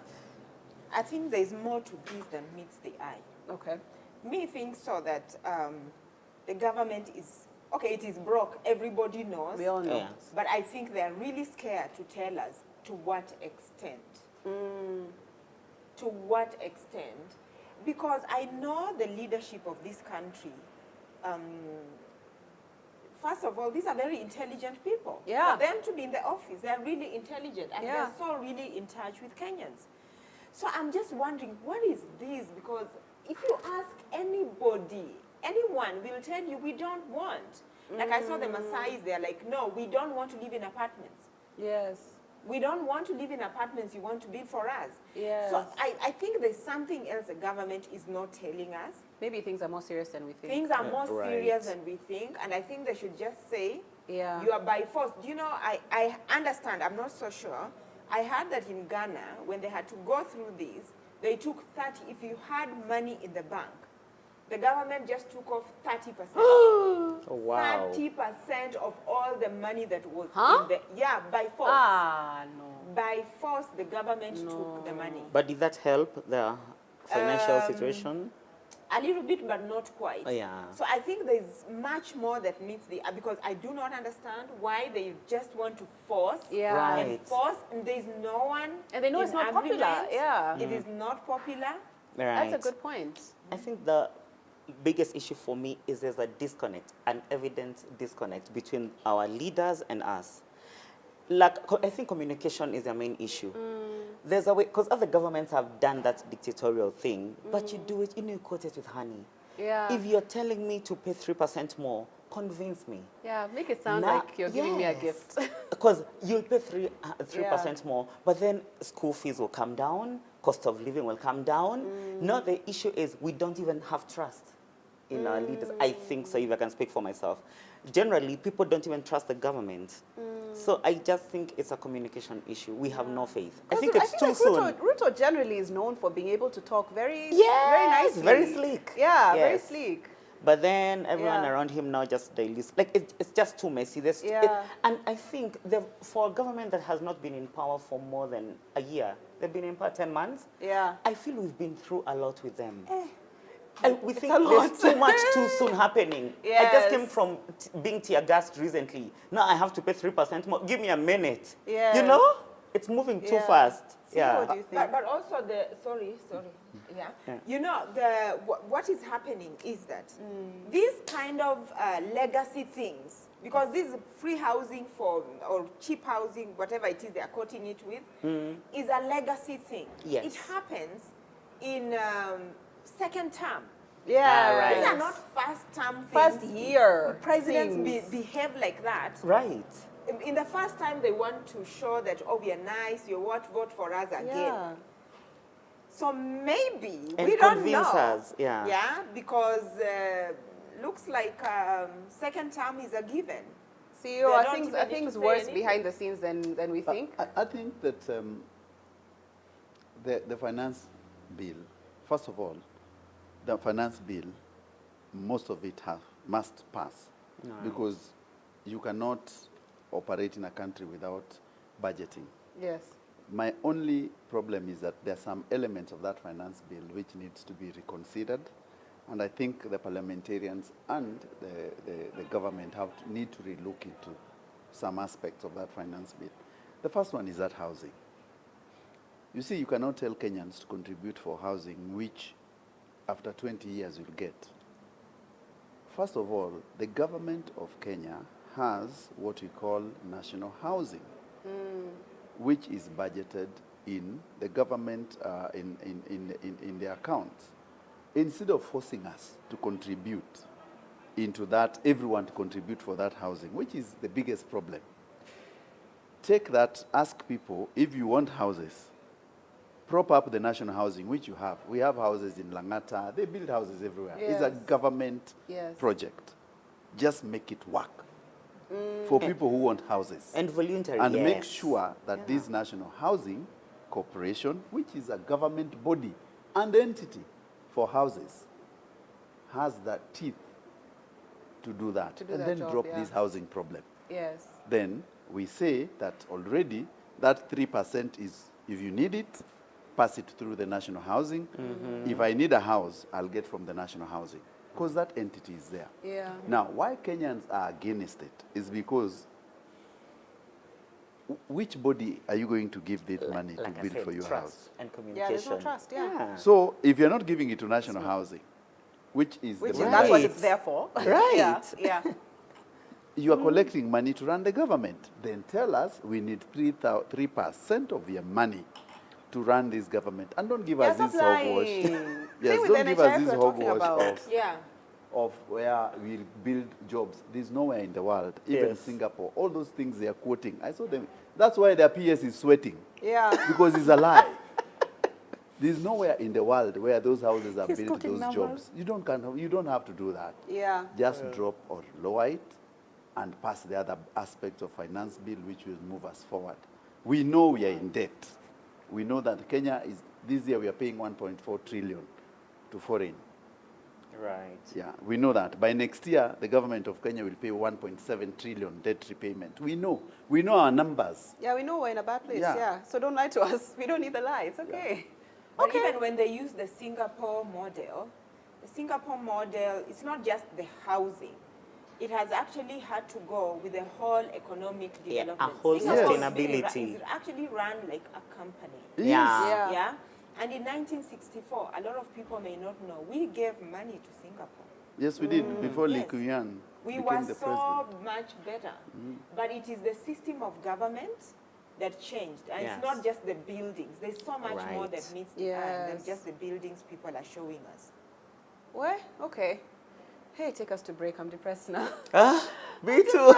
there's more to this than meets the eye. Okay. Me thinks so that the government is, okay, it is broke, everybody knows. We all know. Yeah. But I think they're really scared to tell us to what extent. To what extent? Because I know the leadership of this country. First of all, these are very intelligent people. Yeah. For them to be in the office, they're really intelligent and Yeah. they're so really in touch with Kenyans. So I'm just wondering, what is this? Because if you ask anybody, anyone will tell you we don't want. Like I saw the Maasais, they're like, no, we don't want to live in apartments. Yes. We don't want to live in apartments, you want to build for us. Yes. So I think there's something else the government is not telling us. Maybe things are more serious than we think. Things are more Right. serious than we think, and I think they should just say, Yeah. you are by force. Do you know, I understand, I'm not so sure. I heard that in Ghana, when they had to go through this, they took 30, if you had money in the bank, the government just took off 30%. Oh, wow. 30% of all the money that was Huh? in the, yeah, by force. Ah, no. By force, the government took the money. But did that help the financial situation? A little bit, but not quite. Oh, yeah. So I think there's much more that meets the, because I do not understand why they just want to force. Yeah. Right. And force, and there's no one. And they know it's in not popular, agreement. yeah. It is not popular. Right. That's a good point. I think the biggest issue for me is there's a disconnect, an evident disconnect between our leaders and us. I think communication is the main issue. There's a way, because other governments have done that dictatorial thing, but you do it, you coat it with honey. Yeah. If you're telling me to pay 3% more, convince me. Yeah, make it sound Now- like you're giving me a yes. gift. Because you'll pay 3% more, but then school fees will come down, cost of living will come down. No, the issue is we don't even have trust in our leaders. I think so, if I can speak for myself. Generally, people don't even trust the government. So I just think it's a communication issue. We have no faith. I think it's too like soon. Ruto generally is known for being able to talk very Yes, nicely. very sleek. Yeah, very Yes. sleek. But then everyone Yeah. around him now just dilutes. Like, it's just too messy. Yeah. And I think for a government that has not been in power for more than a year, they've been in power 10 months. Yeah. I feel we've been through a lot with them. And we think a there's lot. too much too soon happening. I just came Yes. from being tear gassed recently. Now I have to pay 3% more. Give me a minute. Yes. You know? It's moving too Yeah. fast. So Yeah. what do you think? But also sorry. Yeah. Yeah. You know, what is happening is that these kind of legacy things, because this free housing or cheap housing, whatever it is they are quoting it with, is a legacy thing. Yes. It happens in second term. Yeah. right. These are not first term things. First year Presidents things. behave like that. Right. In the first time, they want to show that, oh, we are nice, you vote for us again. Yeah. So maybe, And we don't convince know. us, yeah. Yeah, because looks like second term is a given. CEO, They are don't things, even are need to things say worse anything. behind the scenes than we think? I think that the finance bill, first of all, the finance bill, most of it must pass because you cannot operate in a country without budgeting. Yes. My only problem is that there are some elements of that finance bill which needs to be reconsidered, and I think the parliamentarians and the government need to relook into some aspects of that finance bill. The first one is that housing. You see, you cannot tell Kenyans to contribute for housing, which after 20 years you'll get. First of all, the government of Kenya has what we call national housing, which is budgeted in the government, in the accounts. Instead of forcing us to contribute into that, everyone to contribute for that housing, which is the biggest problem. Take that, ask people, if you want houses, prop up the national housing, which you have. We have houses in Langata. They build houses everywhere. It's a Yes. government Yes. project. Just make it work for people who want houses. And voluntary, And make yes. sure that this National Housing Corporation, which is a government body and entity for houses, has the teeth to do that. To do and that then job, drop yeah. this housing problem. Yes. Then we say that already that 3% is, if you need it, pass it through the national housing. If I need a house, I'll get from the national housing because that entity is there. Yeah. Now, why Kenyans are against it is because which body are you going to give this money Like to I build said, for your trust house? and Yeah, communication. there's no trust, yeah. So if you're not giving it to national housing, which is Which the is, money, that's what Right. it's there for. Right. Yeah, yeah. you are collecting money to run the government. Then tell us we need 3% of your money to run this government. And don't give us Yes, this hogwash. applying. Yes, Same with don't give us NHIF this we're talking hogwash about. Yeah. of where we build jobs. There's nowhere in the world, even Yes. Singapore. All those things they are quoting. I saw them. That's why their PS is sweating, Yeah. because it's a lie. There's nowhere in the world where those houses are He's built, quoting those numbers. jobs. You don't have to do that. Yeah. Just drop or lower it and pass the other aspect of finance bill which will move us forward. We know we are in debt. We know that Kenya is, this year we are paying 1.4 trillion to foreign. Right. Yeah, we know that. By next year, the government of Kenya will pay 1.7 trillion debt repayment. We know our numbers. Yeah, we know we're in a bad place. Yeah. Yeah. So don't lie to us. We don't need the lie. It's okay. But Okay. even when they use the Singapore model, it's not just the housing. It has actually had to go with the whole economic Yeah, a development. whole Singapore is sustainability. It's actually run like a company. Yes. Yeah. Yeah. And in 1964, a lot of people may not know, we gave money to Singapore. Yes, we did, before Lee Yes. Kuan We became were the so president. much better. But it is the system of government that changed. And Yes. it's not just the buildings. There's so much more Right. that meets the eye than Yes. just the buildings people are showing us. What? Okay. Hey, take us to break. I'm depressed now. Me too.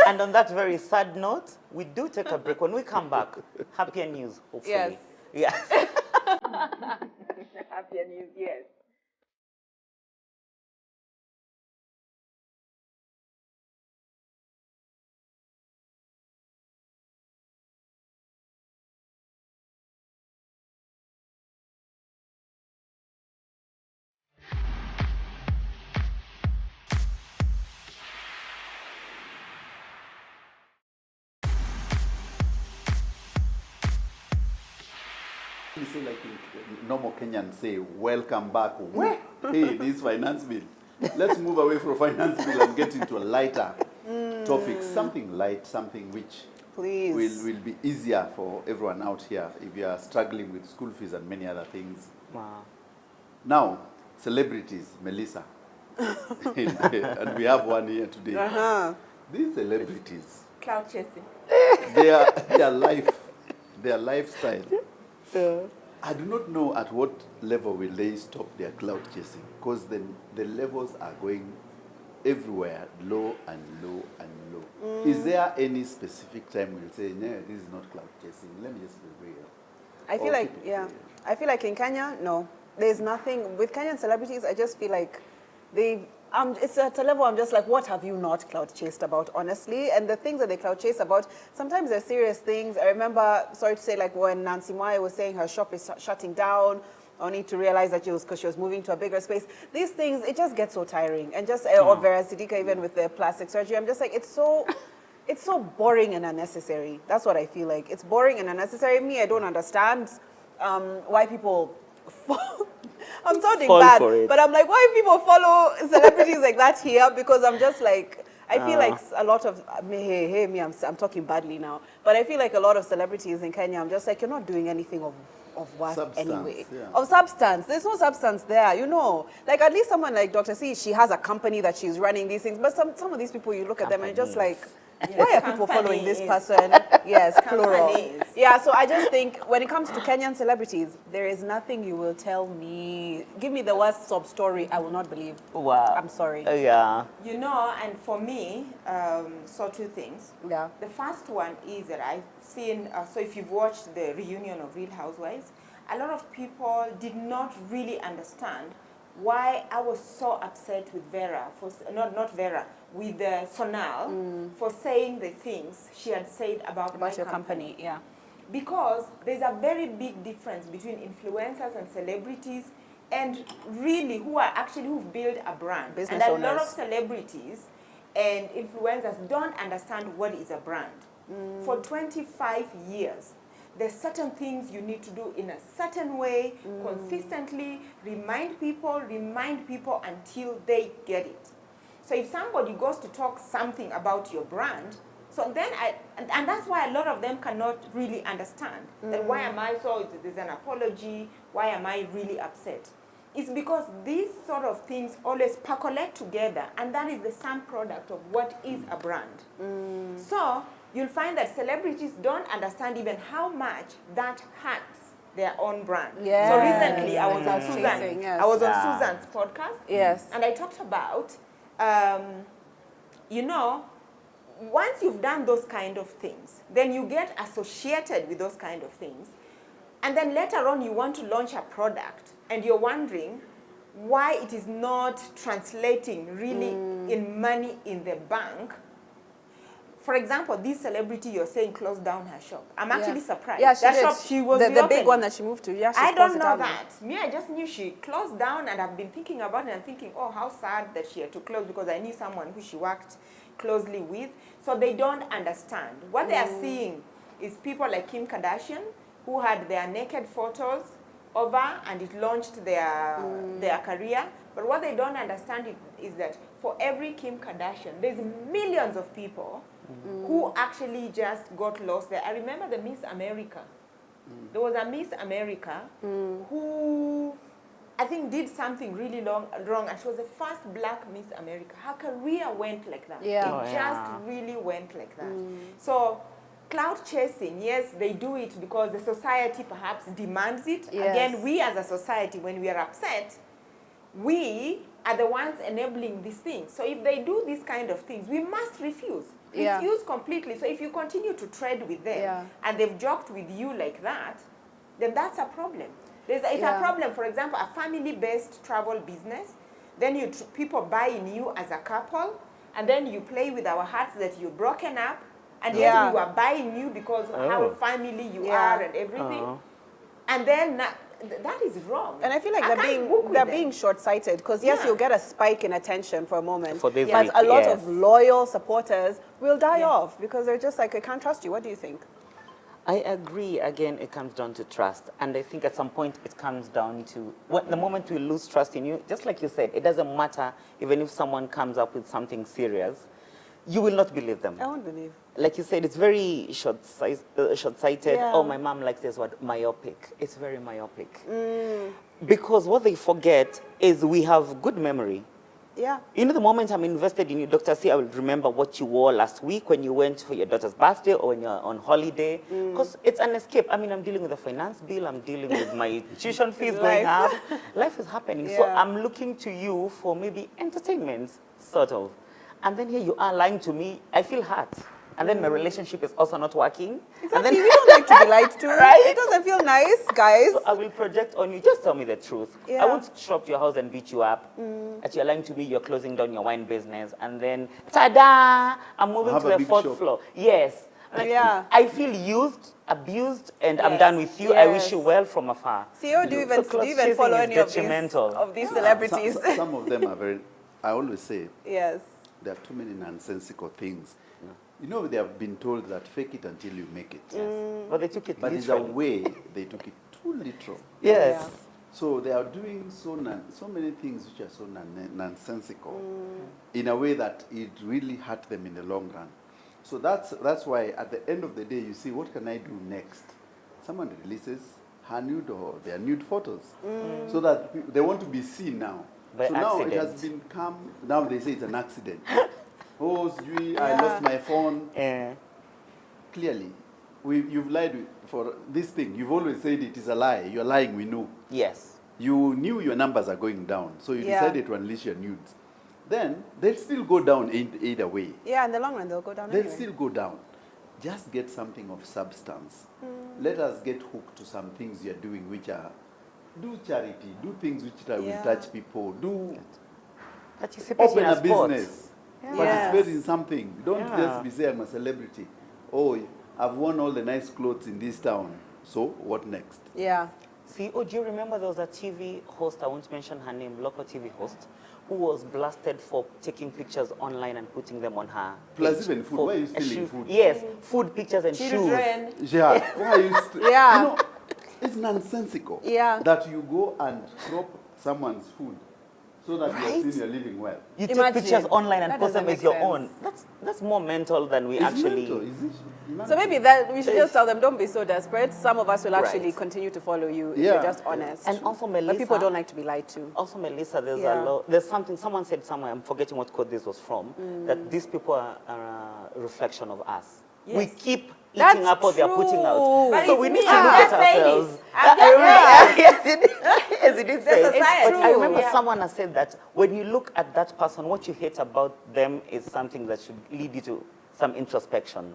And on that very sad note, we do take a break. When we come back, happier news, hopefully. Yes. Happy news, yes. You say like normal Kenyans say, welcome back. Where? Hey, this finance bill. Let's move away from finance bill and get into a lighter topic. Something light, something which Please. will be easier for everyone out here if you are struggling with school fees and many other things. Wow. Now, celebrities, Melissa. And we have one here today. Uh-huh. These celebrities, Cloud chasing. their lifestyle. I do not know at what level will they stop their cloud chasing, because then the levels are going everywhere, low and low and low. Is there any specific time we'll say, no, this is not cloud chasing, let me just be real? I feel Or like, keep it yeah. real? I feel like in Kenya, no. There's nothing. With Kenyan celebrities, I just feel like it's at a level I'm just like, what have you not cloud chased about, honestly? And the things that they cloud chase about, sometimes they're serious things. I remember, sorry to say, like when Nancy Mwai was saying her shop is shutting down, only to realize that it was because she was moving to a bigger space. These things, it just gets so tiring. And just, or Vera Sidika, even with the plastic surgery, I'm just like, it's so boring and unnecessary. That's what I feel like. It's boring and unnecessary. Me, I don't understand why people I'm sounding Fall bad, for it. but I'm like, why people follow celebrities like that here? Because I'm just like, I feel like a lot of, me, I'm talking badly now, but I feel like a lot of celebrities in Kenya, I'm just like, you're not doing anything of worth Substance, anyway. yeah. Of substance. There's no substance there, you know. Like at least someone like Dr. C, she has a company that she's running these things, but some of these people, you look at them and you're just like, why are people following this person? Yes, plural. Companies. Yeah, so I just think when it comes to Kenyan celebrities, there is nothing you will tell me. Give me the worst sob story, I will not believe. Wow. I'm sorry. Yeah. You know, and for me, so two things. Yeah. The first one is that I've seen, so if you've watched the reunion of Real Housewives, a lot of people did not really understand why I was so upset with Vera, not Vera, with Sonal for saying the things she had said about my About your company, yeah. Because there's a very big difference between influencers and celebrities and really who've built a brand. Business and a lot of owners. celebrities and influencers don't understand what is a brand. For 25 years, there's certain things you need to do in a certain way, consistently, remind people until they get it. So if somebody goes to talk something about your brand, so then and that's why a lot of them cannot really understand that why am I so, there's an apology, why am I really upset? It's because these sort of things always percolate together, and that is the sum product of what is a brand. So you'll find that celebrities don't understand even how much that hurts their own brand. Yes. So recently I was on Chasing, Susan. yes. I was on Yeah. Susan's podcast. Yes. And I talked about, you know, once you've done those kind of things, then you get associated with those kind of things. And then later on you want to launch a product and you're wondering why it is not translating really in money in the bank. For example, this celebrity you're saying closed down her shop. I'm actually surprised. Yeah, she that did. shop she was the big reopening. one that she moved to. Yeah, she I closed don't it know down. that. Me, I just knew she closed down, and I've been thinking about it and thinking, oh, how sad that she had to close, because I knew someone who she worked closely with. So they don't understand. What they are seeing is people like Kim Kardashian, who had their naked photos over and it launched their career. But what they don't understand is that for every Kim Kardashian, there's millions of people who actually just got lost there. I remember the Miss America. There was a Miss America who, I think, did something really wrong, and she was the first black Miss America. Her career went like that. Yeah. It Oh, just yeah. really went like that. So cloud chasing, yes, they do it because the society perhaps demands it. Yes. Again, we as a society, when we are upset, we are the ones enabling these things. So if they do these kind of things, we must refuse. Yeah. Refuse completely. So if you continue to trade with them Yeah. and they've joked with you like that, then that's a problem. It's Yeah. a problem, for example, a family-based travel business, then people buy in you as a couple, and then you play with our hearts that you're broken up, and Yeah. yet we were buying you because of how Oh. family you Yeah. are and everything. Oh. And then that is wrong. And I feel like I can't book with they're them. being short-sighted because yes, Yeah. you'll get a spike in attention for a moment, For this but week, a lot yes. of loyal supporters will die Yeah. off because they're just like, I can't trust you. What do you think? I agree. Again, it comes down to trust. And I think at some point it comes down to the moment we lose trust in you, just like you said, it doesn't matter even if someone comes up with something serious, you will not believe them. I won't believe. Like you said, it's very short-sighted. Yeah. Oh, my mom likes this word, myopic. It's very myopic. Because what they forget is we have good memory. Yeah. You know, the moment I'm invested in you, Dr. C, I will remember what you wore last week when you went for your daughter's birthday or when you're on holiday. Because it's an escape. I mean, I'm dealing with a finance bill. I'm dealing with my tuition fees going up. Life is happening. So Yeah. I'm looking to you for maybe entertainment, sort of. And then here you are lying to me. I feel hurt. And then my relationship is also not working. And Exactly. then We don't like to be lied to. Right? It doesn't feel nice, guys. So I will project on you. Just tell me the truth. Yeah. I won't show up to your house and beat you up. That you're lying to me, you're closing down your wine business. And then, ta-da! I'm moving Have to a the big fourth shop. floor. Yes. Like, Yeah. I feel used, abused, and I'm Yes. done with you. I wish Yes. you well from afar. CEO, do you So even chasing follow is any of these detrimental. celebrities? Some of them are very, I always say, Yes. there are too many nonsensical things. You know, they have been told that fake it until you make it. But they took it But it's a literally. way they took it too literal. Yes. So they are doing so many things which are so nonsensical in a way that it really hurt them in the long run. So that's why at the end of the day, you see, what can I do next? Someone releases her nude or their nude photos so that they want to be seen now. By so now it has accident. become, now they say it's an accident. Oh, I lost my phone. Yeah. Clearly, you've lied for this thing. You've always said it is a lie. You're lying, we know. Yes. You knew your numbers are going down, so you Yeah. decided to unleash your nudes. Then they'll still go down either way. Yeah, in the long run, they'll go down They'll anyway. still go down. Just get something of substance. Let us get hooked to some things you're doing, which are do charity, do things which will Yeah. touch people, do Participate open in a sport. business, Yes. participate in something. Don't Yeah. just be saying I'm a celebrity. Oh, I've worn all the nice clothes in this town. So what next? Yeah. See, do you remember there was a TV host, I won't mention her name, local TV host, who was blasted for taking pictures online and putting them on her Plus page even food. for Why are you a stealing shoe- food? Yes, food pictures and shoes. Children. Yeah. Why are you Yeah. You know, it's nonsensical Yeah. that you go and crop someone's food so that Right? you're seen you're living well. You take Imagine. pictures online and That post them doesn't as your make own. That's more mental than we It's actually. mental, is it? So maybe that we should just tell them, don't be so desperate. Some of us will actually Right. continue to follow you if Yeah. you're just honest. And also, but Melissa. people don't like to be lied to. Also, Melissa, Yeah. there's something someone said somewhere. I'm forgetting what quote this was from. That these people are a reflection of us. We Yes. keep That's eating up what they are putting out. But so it's we me, need to I'm look just at saying it. ourselves. I'm I just remember, yes, it did say. society. But I remember Yeah. someone has said that when you look at that person, what you hate about them is something that should lead you to some introspection.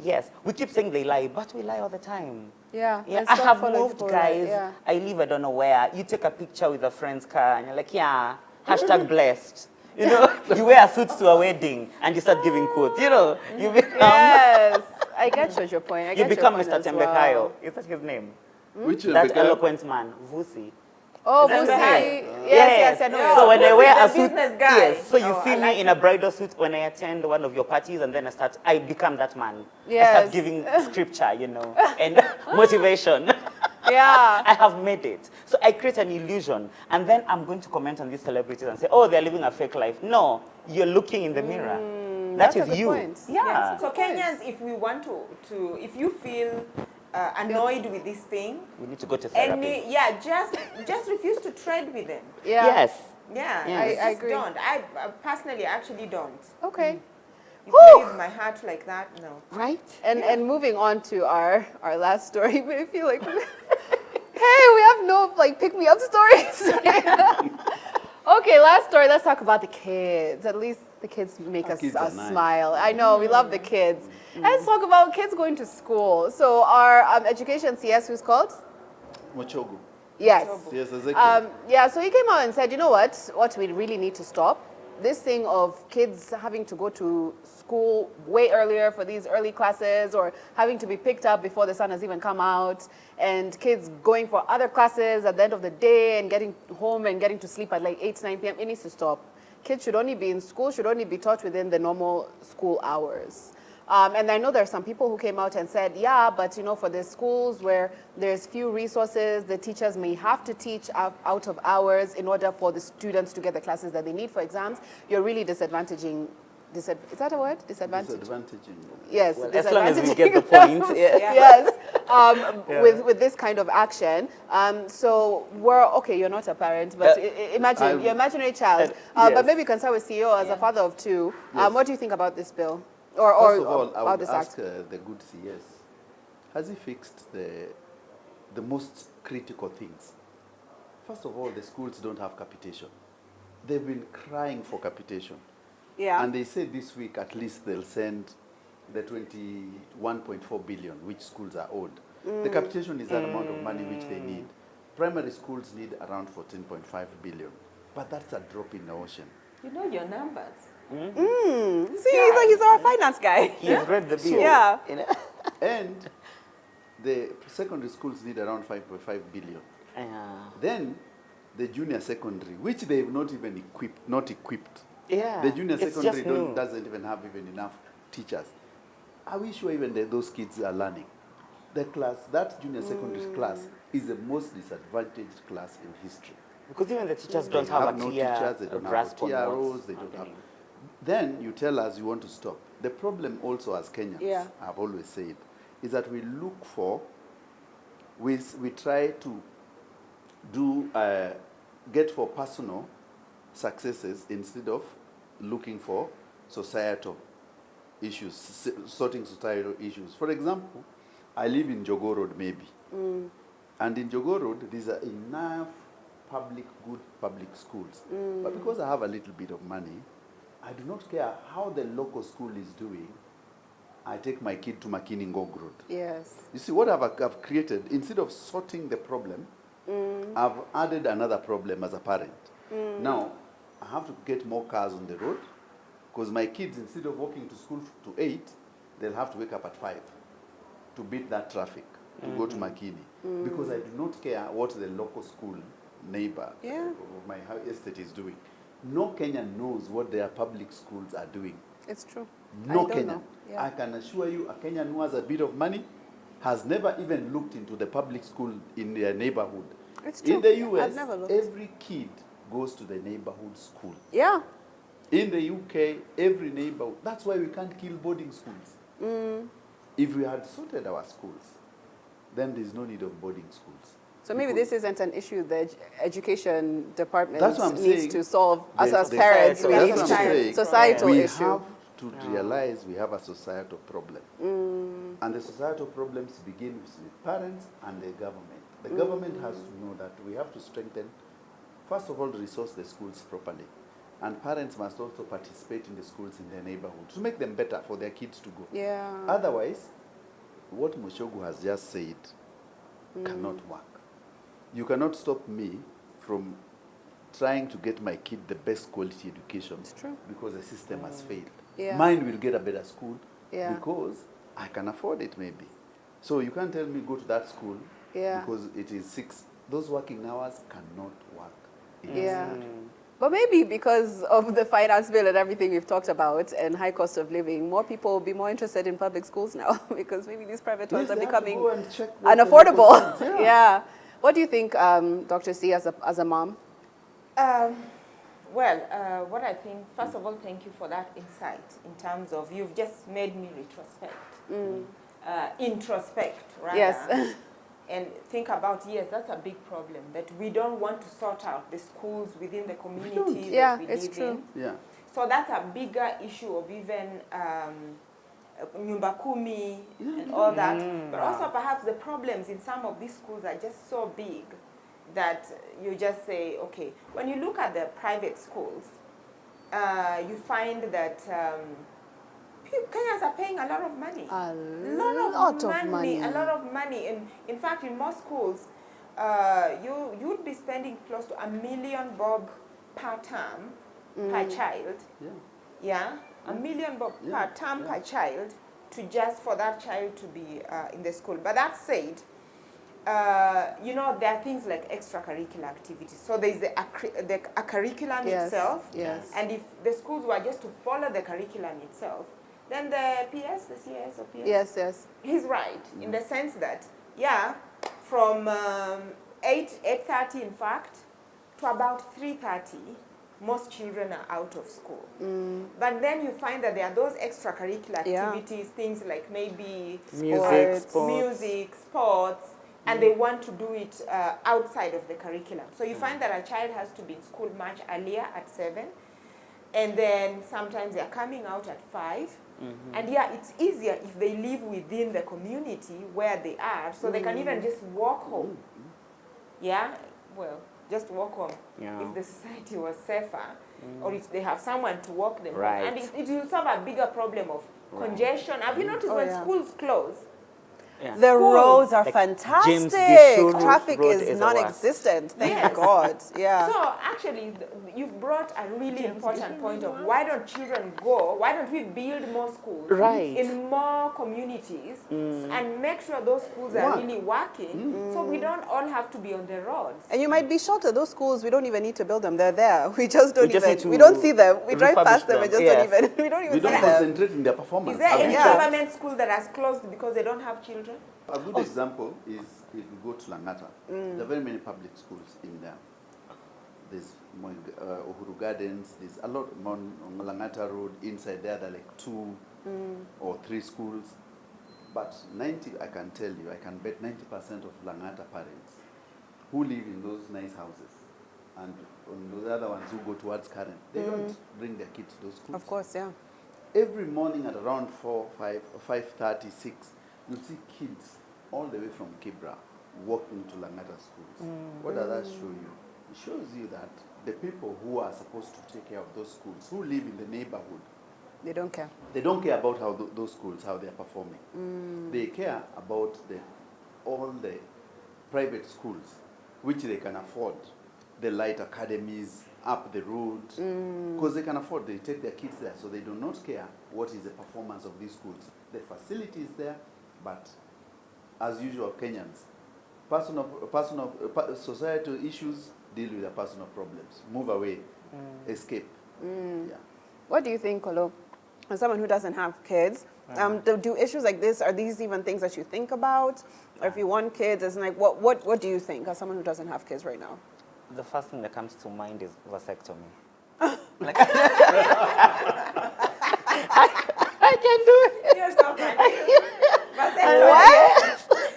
Yes, we keep saying they lie, but we lie all the time. Yeah. Yeah, and I stop have following moved, people, right? guys. Yeah. I live, I don't know where. You take a picture with a friend's car, and you're like, yeah, hashtag blessed. You know, you wear a suit to a wedding, and you start giving quotes. You know, you become, Yes. I get your point. I you get become your Mr. point as Tembekayo. well. Is that his name? Which That Rebecca? eloquent man, Vusi. Oh, That's Vusi. right. Yes, I know. So when I Vusi, wear a the suit, business guy. yes. So you Oh, see I me like in a bridal suit when I attend one of your parties, and then I become that man. I Yes. start giving scripture, you know, and motivation. Yeah. I have made it. So I create an illusion, and then I'm going to comment on these celebrities and say, oh, they're living a fake life. No, you're looking in the mirror. That that's a is good you. point. Yeah. So Kenyans, if we want if you feel annoyed with this thing. We need to go to And therapy. yeah, just refuse to trade with them. Yeah. Yes. Yeah, Yes. I agree. don't. I personally actually don't. Okay. You play with my heart like that, no. Right? And moving on to our last story, I feel like, hey, we have no like pick me up stories. Okay, last story. Let's talk about the kids. At least the kids make us Kids are nice. smile. I know we love the kids. Let's talk about kids going to school. So our education CS, who's called? Mochogu. Yes. Yes, exactly. Yeah, so he came out and said, you know what we really need to stop? This thing of kids having to go to school way earlier for these early classes or having to be picked up before the sun has even come out and kids going for other classes at the end of the day and getting home and getting to sleep at like 8, 9 p.m. It needs to stop. Kids should only be in school, should only be taught within the normal school hours. And I know there are some people who came out and said, yeah, but you know, for the schools where there's few resources, the teachers may have to teach out of hours in order for the students to get the classes that they need for exams. You're really disadvantaging. Is that a word? Disadvantage. Disadvantaging. Yes. Well, as long as we disadvantaging get the point. Yeah. yes, with this kind of action. So okay, you're not a parent, but imagine your imaginary child. But yes. maybe you can start with CEO as a father of two. Yes. What do you think about this bill? First of all, I about would this ask act? the good CS, has he fixed the most critical things? First of all, the schools don't have capitation. They've been crying for capitation. Yeah. And they said this week at least they'll send the 21.4 billion which schools are owed. The capitation is that amount of money which they need. Primary schools need around 14.5 billion. But that's a drop in the ocean. You know your numbers. See, he's our finance guy. He's read the bill. Yeah. You know? And the secondary schools need around 5.5 billion. Then the junior secondary, which they've not even equipped. Yeah. The junior It's secondary just new. doesn't even have even enough teachers. Are we sure even that those kids are learning? That junior secondary class is the most disadvantaged class in history. Because even the teachers don't They have a no clear teachers, they don't have grasp on TROs, what's they don't have. happening. Then you tell us you want to stop. The problem also as Kenyans, Yeah. I've always said, is that we try to get for personal successes instead of looking for societal issues, sorting societal issues. For example, I live in Jogo Road maybe. And in Jogo Road, these are enough good public schools. But because I have a little bit of money, I do not care how the local school is doing. I take my kid to Makini Ngog Road. Yes. You see, what I've created, instead of sorting the problem, I've added another problem as a parent. Now, I have to get more cars on the road, because my kids, instead of walking to school to 8, they'll have to wake up at 5 to beat that traffic, to go to Makini. Because I do not care what the local school neighbor of my estate is doing. No Kenyan knows what their public schools are doing. It's true. No I don't Kenyan. know. Yeah. I can assure you, a Kenyan who has a bit of money has never even looked into the public school in their neighborhood. It's true. In the I've US, never looked. every kid goes to the neighborhood school. Yeah. In the UK, every neighborhood. That's why we can't kill boarding schools. If we had sorted our schools, then there's no need of boarding schools. So maybe Because this isn't an issue the education department That's what I'm needs saying. to solve as The parents. societal We issue. need That's to what I'm saying. societal we issue. have to realize we have a societal problem. And the societal problems begin with parents and the government. The government has to know that we have to strengthen, first of all, resource the schools properly. And parents must also participate in the schools in their neighborhood to make them better for their kids to go. Yeah. Otherwise, what Mushogu has just said cannot work. You cannot stop me from trying to get my kid the best quality education. It's true. Because the system has failed. Yeah. Mine will get a better school Yeah. because I can afford it maybe. So you can't tell me go to that school Yeah. because it is 6. Those working hours cannot work. in this Yeah. country. But maybe because of the finance bill and everything we've talked about and high cost of living, more people will be more interested in public schools now because maybe these private ones Yes, are they have to becoming go and check what the unaffordable. local schools- Yeah. What do you think, Dr. C, as a mom? What I think, first of all, thank you for that insight in terms of you've just made me retrospect. introspect, rather. Yes. And think about, yes, that's a big problem, that we don't want to sort out the schools within the community Yeah, that we it's live true. in. Yeah. So that's a bigger issue of even nyumba kumi and all that. But also perhaps the problems in some of these schools are just so big that you just say, okay, when you look at the private schools, you find that Kenyans are paying a lot of money. A lot lot of money. A lot of money. And in fact, in most schools, you would be spending close to $1 million bob per term per child. Yeah. Yeah, $1 million bob per term per child to just for that child to be in the school. But that said, you know, there are things like extracurricular activities. So there's the curriculum Yes, itself. yes. And if the schools were just to follow the curriculum itself, then the PS, the CS or PS, Yes, yes. he's right in the sense that, yeah, from 8:30 in fact, to about 3:30, most children are out of school. But then you find that there are those extracurricular activities, things like maybe music, sports, and they want to do it outside of the curriculum. So you find that a child has to be in school much earlier at 7, and then sometimes they're coming out at 5. And yeah, it's easier if they live within the community where they are, so they can even just walk home. Yeah, well, just walk home. Yeah. If the society was safer, or if they have someone to walk them home. Right. And it will solve a bigger problem of congestion. Have you noticed when schools close? Yeah. The Schools, roads are like fantastic. James Gishuru Traffic Road is is the worst. non-existent. Thank Yes. God. Yeah. So actually, you've brought a really important point of why don't children go? Why don't we build more schools Right. in more communities and make sure those schools are really working, so we don't all have to be on the roads. And you might be shocked that those schools, we don't even need to build them. They're there. We just don't just need even, to we don't see them. We drive refurbish past them and them. just Yes. don't even, we don't even We see don't them. concentrate in their performance. Is there any Yeah. government school that has closed because they don't have children? A good example is if you go to Langata. There are very many public schools in there. There's Uhuru Gardens, there's a lot on Langata Road. Inside there are like 2 or 3 schools. But 90, I can tell you, I can bet 90% of Langata parents who live in those nice houses and on the other ones who go towards Karen, they don't bring their kids to those schools. Of course, yeah. Every morning at around 4, 5, or 5:30, 6, you see kids all the way from Kibra walking to Langata schools. What does that show you? It shows you that the people who are supposed to take care of those schools, who live in the neighborhood, They don't care. they don't care about how those schools, how they are performing. They care about all the private schools, which they can afford, the light academies up the road, because they can afford, they take their kids there, so they do not care what is the performance of these schools. The facility is there, but as usual, Kenyans, societal issues, deal with their personal problems, move away, escape. Yeah. What do you think, Kolo? As someone who doesn't have kids, do issues like this, are these even things that you think about? Or if you want kids, it's like, what do you think as someone who doesn't have kids right now? The first thing that comes to mind is vasectomy. I can do it. Yes, no,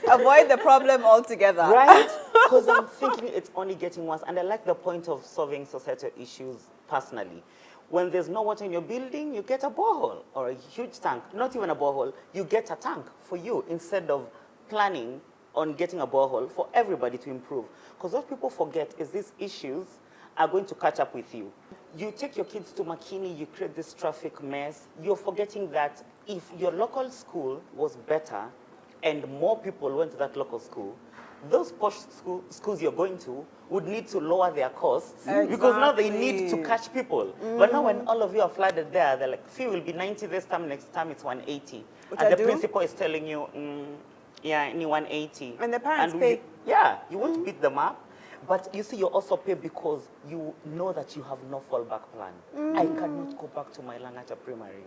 What? Avoid the problem altogether. Right? Because I'm thinking it's only getting worse. And I like the point of solving societal issues personally. When there's no water in your building, you get a borehole or a huge tank. Not even a borehole, you get a tank for you instead of planning on getting a borehole for everybody to improve. Because what people forget is these issues are going to catch up with you. You take your kids to Makini, you create this traffic mess. You're forgetting that if your local school was better and more people went to that local school, those posh schools you're going to would need to lower their costs because now they need to catch people. But now when all of you are flooded there, they're like, fee will be 90 this time, next time it's 180. Which and I the do. principal is telling you, yeah, only 180. And the parents we- pay. Yeah, you won't beat them up. But you see, you also pay because you know that you have no fallback plan. I cannot go back to my Langata primary.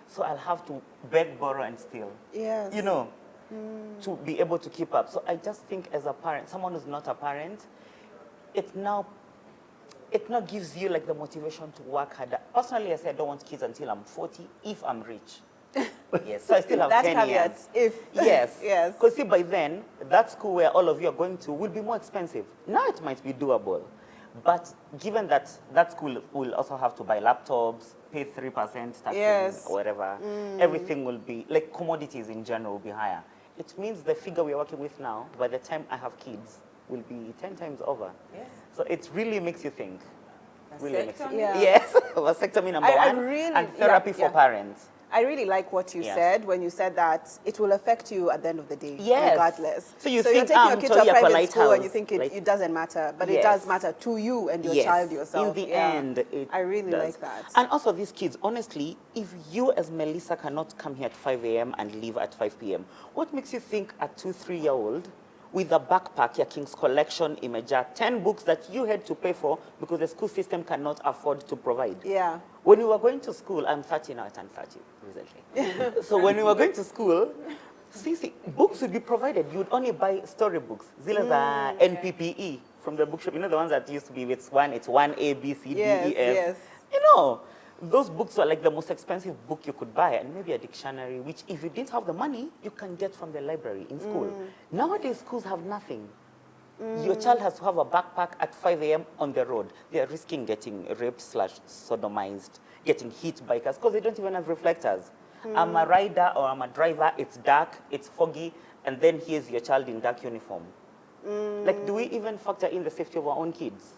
So I'll have to beg, borrow, and steal. Yes. You know, to be able to keep up. So I just think as a parent, someone who's not a parent, it now gives you like the motivation to work harder. Personally, I say I don't want kids until I'm 40, if I'm rich. Yes, so I still have That 10 caveat, years. if. Yes. Yes. Because see, by then, that school where all of you are going to will be more expensive. Now it might be doable. But given that that school will also have to buy laptops, pay 3% tax Yes. or whatever, everything will be, like commodities in general will be higher. It means the figure we're working with now, by the time I have kids, will be 10 times over. Yes. So it really makes you think. Really makes you, Vasectomy? Yeah. yes, vasectomy number I one, really- and therapy yeah, for yeah. parents. I really like what you Yes. said when you said that it will affect you at the end of the day, Yes. regardless. So you you're think, taking your kid to a Toya private Lighthouse, school and you think like- it doesn't matter, but it Yes. does matter to you and your Yes. child yourself. In the Yeah. end, it I really does. like that. And also these kids, honestly, if you as Melissa cannot come here at 5 a.m. and leave at 5 p.m., what makes you think a 2-3-year-old with a backpack, your King's Collection, Imager, 10 books that you had to pay for because the school system cannot afford to provide? Yeah. When we were going to school, I'm 30 now, I turned 30 recently. So when we were going to school, see, books would be provided. You would only buy storybooks. Zilas are NPPE from the bookshop. You know the ones that used to be, it's 1A, B, C, D, Yes, E, F. yes. You know, those books were like the most expensive book you could buy, and maybe a dictionary, which if you didn't have the money, you can get from the library in school. Nowadays, schools have nothing. Your child has to have a backpack at 5 a.m. on the road. They are risking getting raped/sodomized, getting hit by cars, because they don't even have reflectors. I'm a rider or I'm a driver, it's dark, it's foggy, and then here's your child in dark uniform. Like, do we even factor in the safety of our own kids?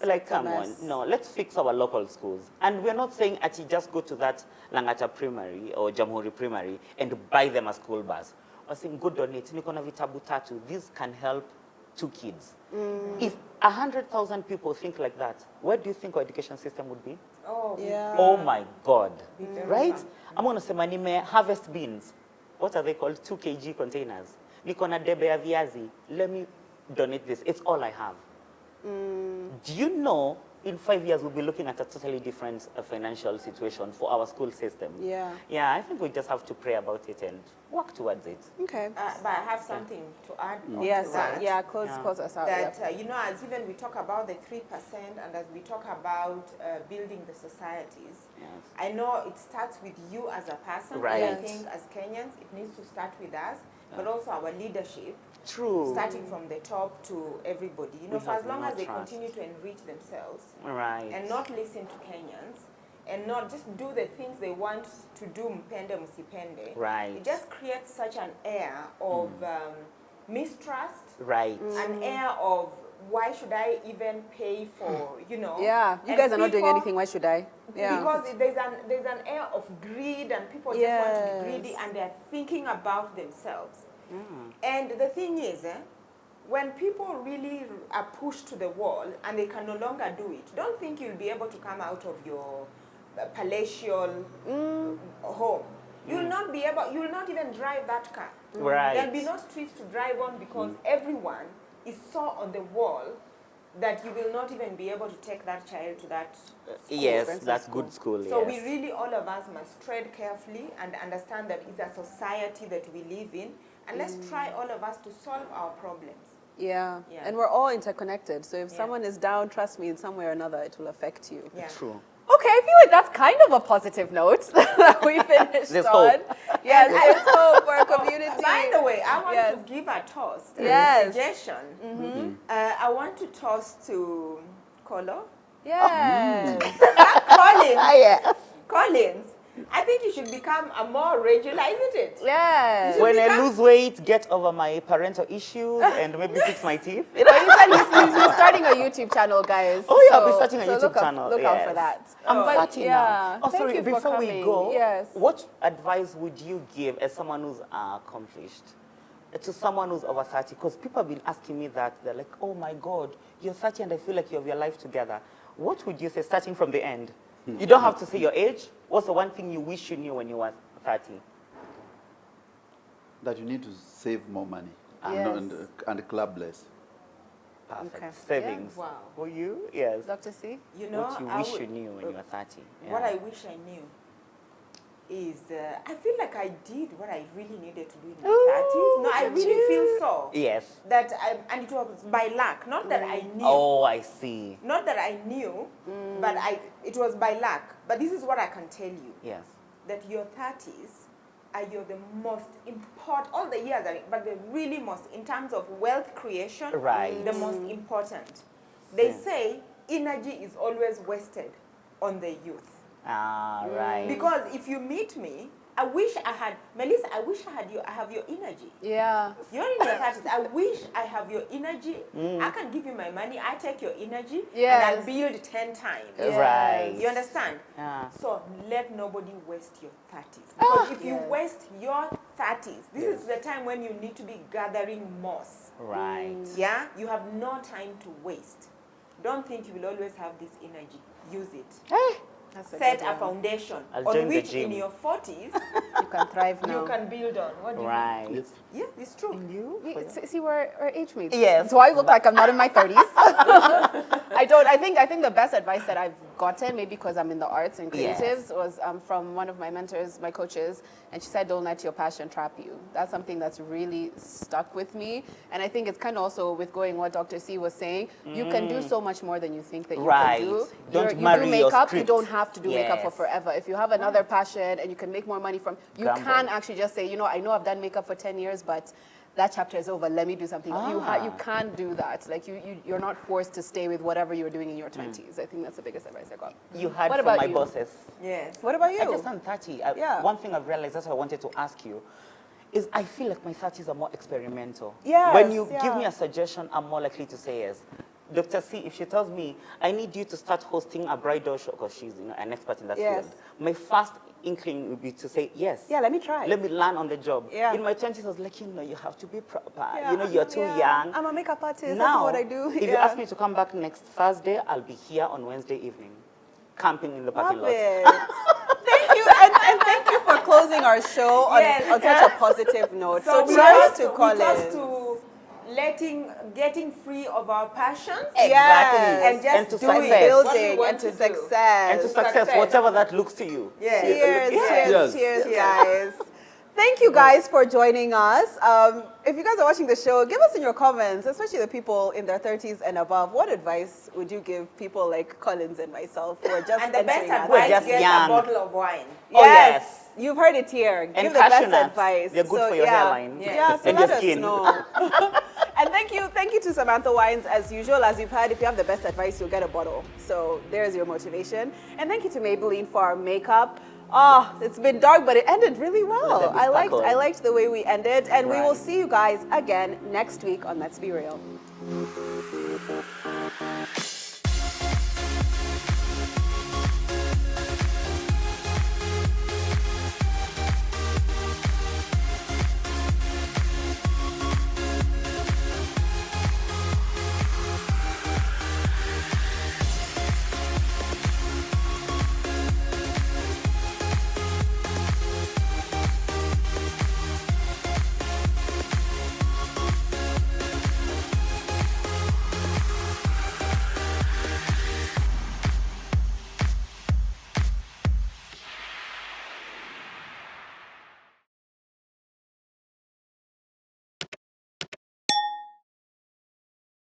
Like, It's a come on, mess. no, let's fix our local schools. And we're not saying actually just go to that Langata Primary or Jamhuri Primary and buy them a school bus. We're saying go donate, nikona vitabu tatu. This can help 2 kids. If 100,000 people think like that, where do you think our education system would be? Oh, Yeah. Oh my God, very right? fun. I'm going to say manime harvest beans. What are they called? 2 kg containers. Nikona debe ya viazi. Let me donate this. It's all I have. Do you know in 5 years we'll be looking at a totally different financial situation for our school system? Yeah. Yeah, I think we just have to pray about it and work towards it. Okay. But I have something to add on Yes. to that. Yeah. Close us out. That, yeah. you know, as even we talk about the 3% and as we talk about building the societies, Yes. I know it starts with you as a person. Right. And I think as Kenyans, it needs to start with us, but also our leadership. True. Starting from the top to everybody, you know, We for as have long no as they trust. continue to enrich themselves Right. and not listen to Kenyans and not just do the things they want to do, mpende musipende. Right. It just creates such an air of mistrust, Right. an air of why should I even pay for, you know? Yeah. You And guys are not doing people- anything. Why should I? Yeah. Because there's an air of greed and people just want to be greedy and they're thinking about themselves. And the thing is, when people really are pushed to the wall and they can no longer do it, don't think you'll be able to come out of your palatial home. You'll not be able, you will not even drive that car. Right. There'll be no streets to drive on because everyone is so on the wall that you will not even be able to take that child to that school. Yes, that's good school. So yes. we really, all of us must tread carefully and understand that it's a society that we live in, and let's try all of us to solve our problems. Yeah. Yeah. And we're all interconnected. So if Yeah. someone is down, trust me, in some way or another, it will affect you. Yeah. True. Okay, I feel like that's kind of a positive note that we finished There's on. hope. Yes, there's hope for our community. By the way, I want Yes. to give a toast, Yes. a suggestion. I want to toast to Kolo. Yes. Collins. Collins. I think you should become a more regular, isn't it? Yes. When I lose weight, get over my parental issues and maybe fix my teeth. But he said he's starting a YouTube channel, guys. Oh, yeah, I'll be starting a YouTube look channel, Look out yes. for that. I'm But 30 yeah, now. Oh, thank sorry, you for before we coming. go, Yes. what advice would you give as someone who's accomplished to someone who's over 30? Because people have been asking me that. They're like, oh my God, you're 30 and I feel like you have your life together. What would you say starting from the end? You don't have to say your age. What's the one thing you wish you knew when you were 30? That you need to save more money Yes. and club less. Perfect. Okay. Savings. Yeah, wow. For you? Yes. Dr. C? You know, What you I wish would- you knew when you were 30. What Yeah. I wish I knew is I feel like I did what I really needed to do in my 30s. No, I really feel so. Yes. That and it was by luck, not that I knew. Oh, I see. Not that I knew, but it was by luck. But this is what I can tell you. Yes. that your 30s are the most important, all the years, but the really most, in terms of wealth creation, Right. the most important. They Same. say energy is always wasted on the youth. Right. Because if you meet me, I wish I had, Melissa, I wish I have your energy. Yeah. You're in your 30s. I wish I have your energy. I can give you my money. I take your energy and Yes. I build 10 times. Right. You understand? Yeah. So let nobody waste your 30s. Because if you Yes. waste your 30s, this Yes. is the time when you need to be gathering moss. Right. Yeah? You have no time to waste. Don't think you will always have this energy. Use it. That's a Set good a one. foundation I'll on join the which gym. in your 40s You can thrive now. you can build on. What do you Right. Yes. Yeah, it's true. See, we're age mates. Yes. That's why I look like I'm not in my 30s. I think the best advice that I've gotten, maybe because I'm in the arts and Yes. creatives, was from one of my mentors, my coaches, and she said, don't let your passion trap you. That's something that's really stuck with me. And I think it's kind of also with going what Dr. C was saying, you can do so much more than you think that you Right. can do. Don't You marry do your makeup, you script. don't have to do makeup for Yes. forever. If you have another passion and you can make more money from, you Gamble. can actually just say, you know, I know I've done makeup for 10 years, but that chapter is over. Let me do something. You can't do that. Like you're not forced to stay with whatever you're doing in your 20s. I think that's the biggest advice I got. You heard What from about my you? bosses. Yes. What about you? I just turned 30. Yeah. One thing I've realized, that's what I wanted to ask you, is I feel like my 30s are more experimental. Yes, When you give yeah. me a suggestion, I'm more likely to say yes. Dr. C, if she tells me, I need you to start hosting a bridal show, because she's an expert in that Yes. field, my first inkling would be to say yes. Yeah, let me try. Let me learn on the job. Yeah. In my 20s, I was like, you have to be proper. Yeah, You're too young. I'm a makeup artist. Now, That's what I do. if you ask me to come back next Thursday, I'll be here on Wednesday evening, camping in the parking Love lot. it. Thank you, and thank you for closing our show on, Yes. on such a positive note. So, we cheers toast to we Collins. toast to getting free of our passions. Exactly. And just and to doing success. what we Building want and to do. success. And to success, Success. whatever that looks to you. Yes. Cheers, Yes. cheers, Yes. cheers, guys. Thank you guys for joining us. If you guys are watching the show, give us in your comments, especially the people in their 30s and above, what advice would you give people like Collins and myself who are just And the best entering our advice, just get young. a bottle of wine. Oh, yes. You've heard it here. Give And the best cashew nuts. advice. They're good for your hairline. Yeah. Yeah, so And let your us skin. know. And thank you to Samantha Wines, as usual. As you've heard, if you have the best advice, you'll get a bottle. So there's your motivation. And thank you to Maybelline for our makeup. Oh, it's been dark, but it ended really well. Let them sparkle. I liked the way we ended. And we will Right. see you guys again next week on Let's Be Real.